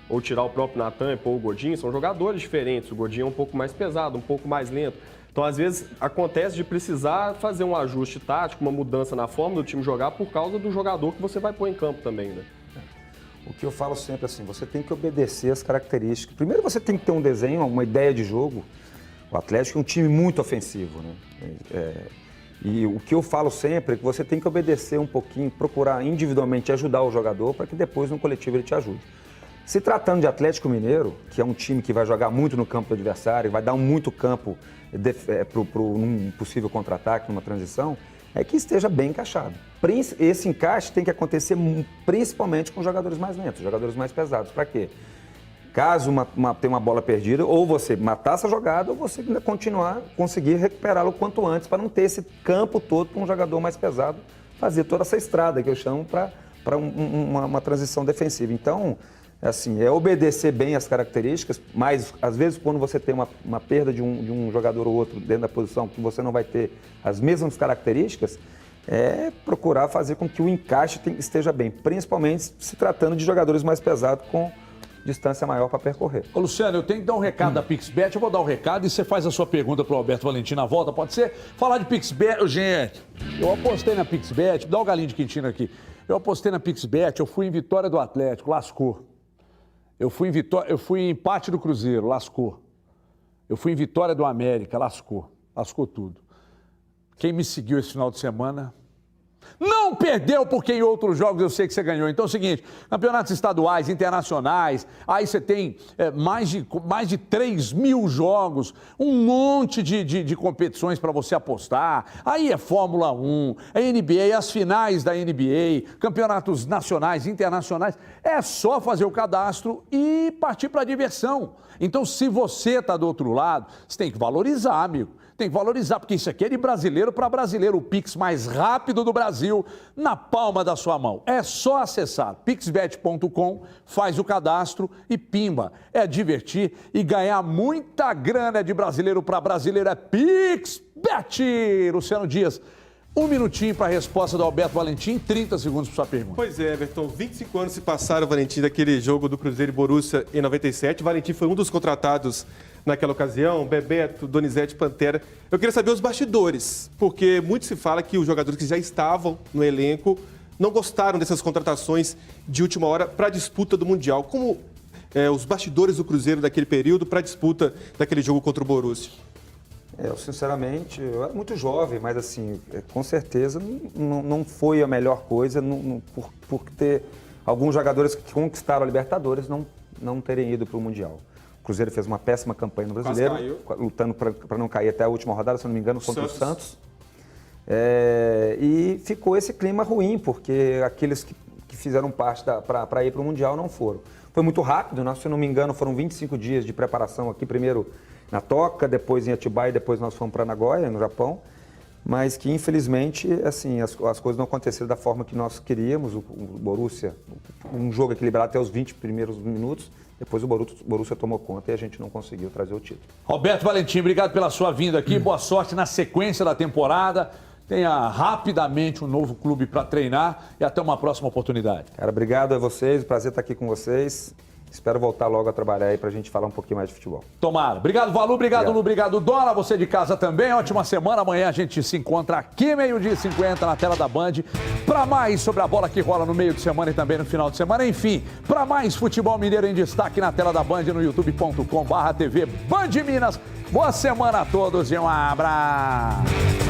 ou tirar o próprio Natan e pôr o Godin, são jogadores diferentes, o Godin é um pouco mais pesado, um pouco mais lento. Então, às vezes, acontece de precisar fazer um ajuste tático, uma mudança na forma do time jogar por causa do jogador que você vai pôr em campo também, né? O que eu falo sempre assim, você tem que obedecer as características. Primeiro você tem que ter um desenho, uma ideia de jogo. O Atlético é um time muito ofensivo, né? E o que eu falo sempre é que você tem que obedecer um pouquinho, procurar individualmente ajudar o jogador para que depois no coletivo ele te ajude. Se tratando de Atlético Mineiro, que é um time que vai jogar muito no campo do adversário, vai dar muito campo num possível contra-ataque, numa transição, é que esteja bem encaixado. Esse encaixe tem que acontecer principalmente com jogadores mais lentos, jogadores mais pesados. Para quê? Caso tenha uma bola perdida, ou você matar essa jogada, ou você conseguir recuperá-la o quanto antes, para não ter esse campo todo para um jogador mais pesado fazer toda essa estrada que eu chamo para uma transição defensiva. Então, assim, é obedecer bem as características, mas às vezes quando você tem uma perda de um jogador ou outro dentro da posição que você não vai ter as mesmas características, é procurar fazer com que o encaixe esteja bem, principalmente se tratando de jogadores mais pesados com distância maior para percorrer. Ô, Luciano, eu tenho que dar um recado da PixBet, eu vou dar o recado e você faz a sua pergunta para o Alberto Valentim na volta, pode ser? Falar de PixBet, gente, eu apostei na PixBet, dá o galinho de Quintino aqui, eu apostei na PixBet, eu fui em vitória do Atlético, lascou. Eu fui em empate do Cruzeiro, lascou. Eu fui em vitória do América, lascou tudo. Quem me seguiu esse final de semana não perdeu, porque em outros jogos eu sei que você ganhou. Então é o seguinte, campeonatos estaduais, internacionais, aí você tem mais de 3 mil jogos, um monte de competições para você apostar. Aí é Fórmula 1, é NBA, as finais da NBA, campeonatos nacionais, internacionais. É só fazer o cadastro e partir para a diversão. Então, se você está do outro lado, você tem que valorizar, amigo. Tem que valorizar, porque isso aqui é de brasileiro para brasileiro. O Pix mais rápido do Brasil, na palma da sua mão. É só acessar pixbet.com, faz o cadastro e pimba. É divertir e ganhar muita grana de brasileiro para brasileiro. É PixBet! Luciano Dias, 1 minutinho para a resposta do Alberto Valentim, 30 segundos para sua pergunta. Pois é, Everton, 25 anos se passaram, Valentim, daquele jogo do Cruzeiro e Borussia em 97. O Valentim foi um dos contratados naquela ocasião, Bebeto, Donizete, Pantera. Eu queria saber os bastidores, porque muito se fala que os jogadores que já estavam no elenco não gostaram dessas contratações de última hora para a disputa do Mundial. Como os bastidores do Cruzeiro daquele período para a disputa daquele jogo contra o Borussia? Eu, sinceramente, eu era muito jovem, mas assim, com certeza não foi a melhor coisa por ter alguns jogadores que conquistaram a Libertadores não terem ido para o Mundial. O Cruzeiro fez uma péssima campanha no Brasileiro, lutando para não cair até a última rodada, se não me engano, contra o Santos. E ficou esse clima ruim, porque aqueles que fizeram parte para ir para o Mundial não foram. Foi muito rápido, se não me engano, foram 25 dias de preparação aqui, primeiro na Toca, depois em Atibaia, depois nós fomos para Nagoya, no Japão, mas que infelizmente assim, as coisas não aconteceram da forma que nós queríamos. O Borussia, um jogo equilibrado até os 20 primeiros minutos, depois o Borussia tomou conta e a gente não conseguiu trazer o título. Alberto Valentim, obrigado pela sua vinda aqui, boa sorte na sequência da temporada, tenha rapidamente um novo clube para treinar e até uma próxima oportunidade. Cara, obrigado a vocês, prazer estar aqui com vocês. Espero voltar logo a trabalhar aí pra gente falar um pouquinho mais de futebol. Tomara. Obrigado, Valu. Obrigado, Lu. Obrigado, Dona. Você de casa também. Ótima semana. Amanhã a gente se encontra aqui, 12h50, na tela da Band, para mais sobre a bola que rola no meio de semana e também no final de semana. Enfim, para mais futebol mineiro em destaque na tela da Band, no youtube.com/TV Band Minas. Boa semana a todos e um abraço.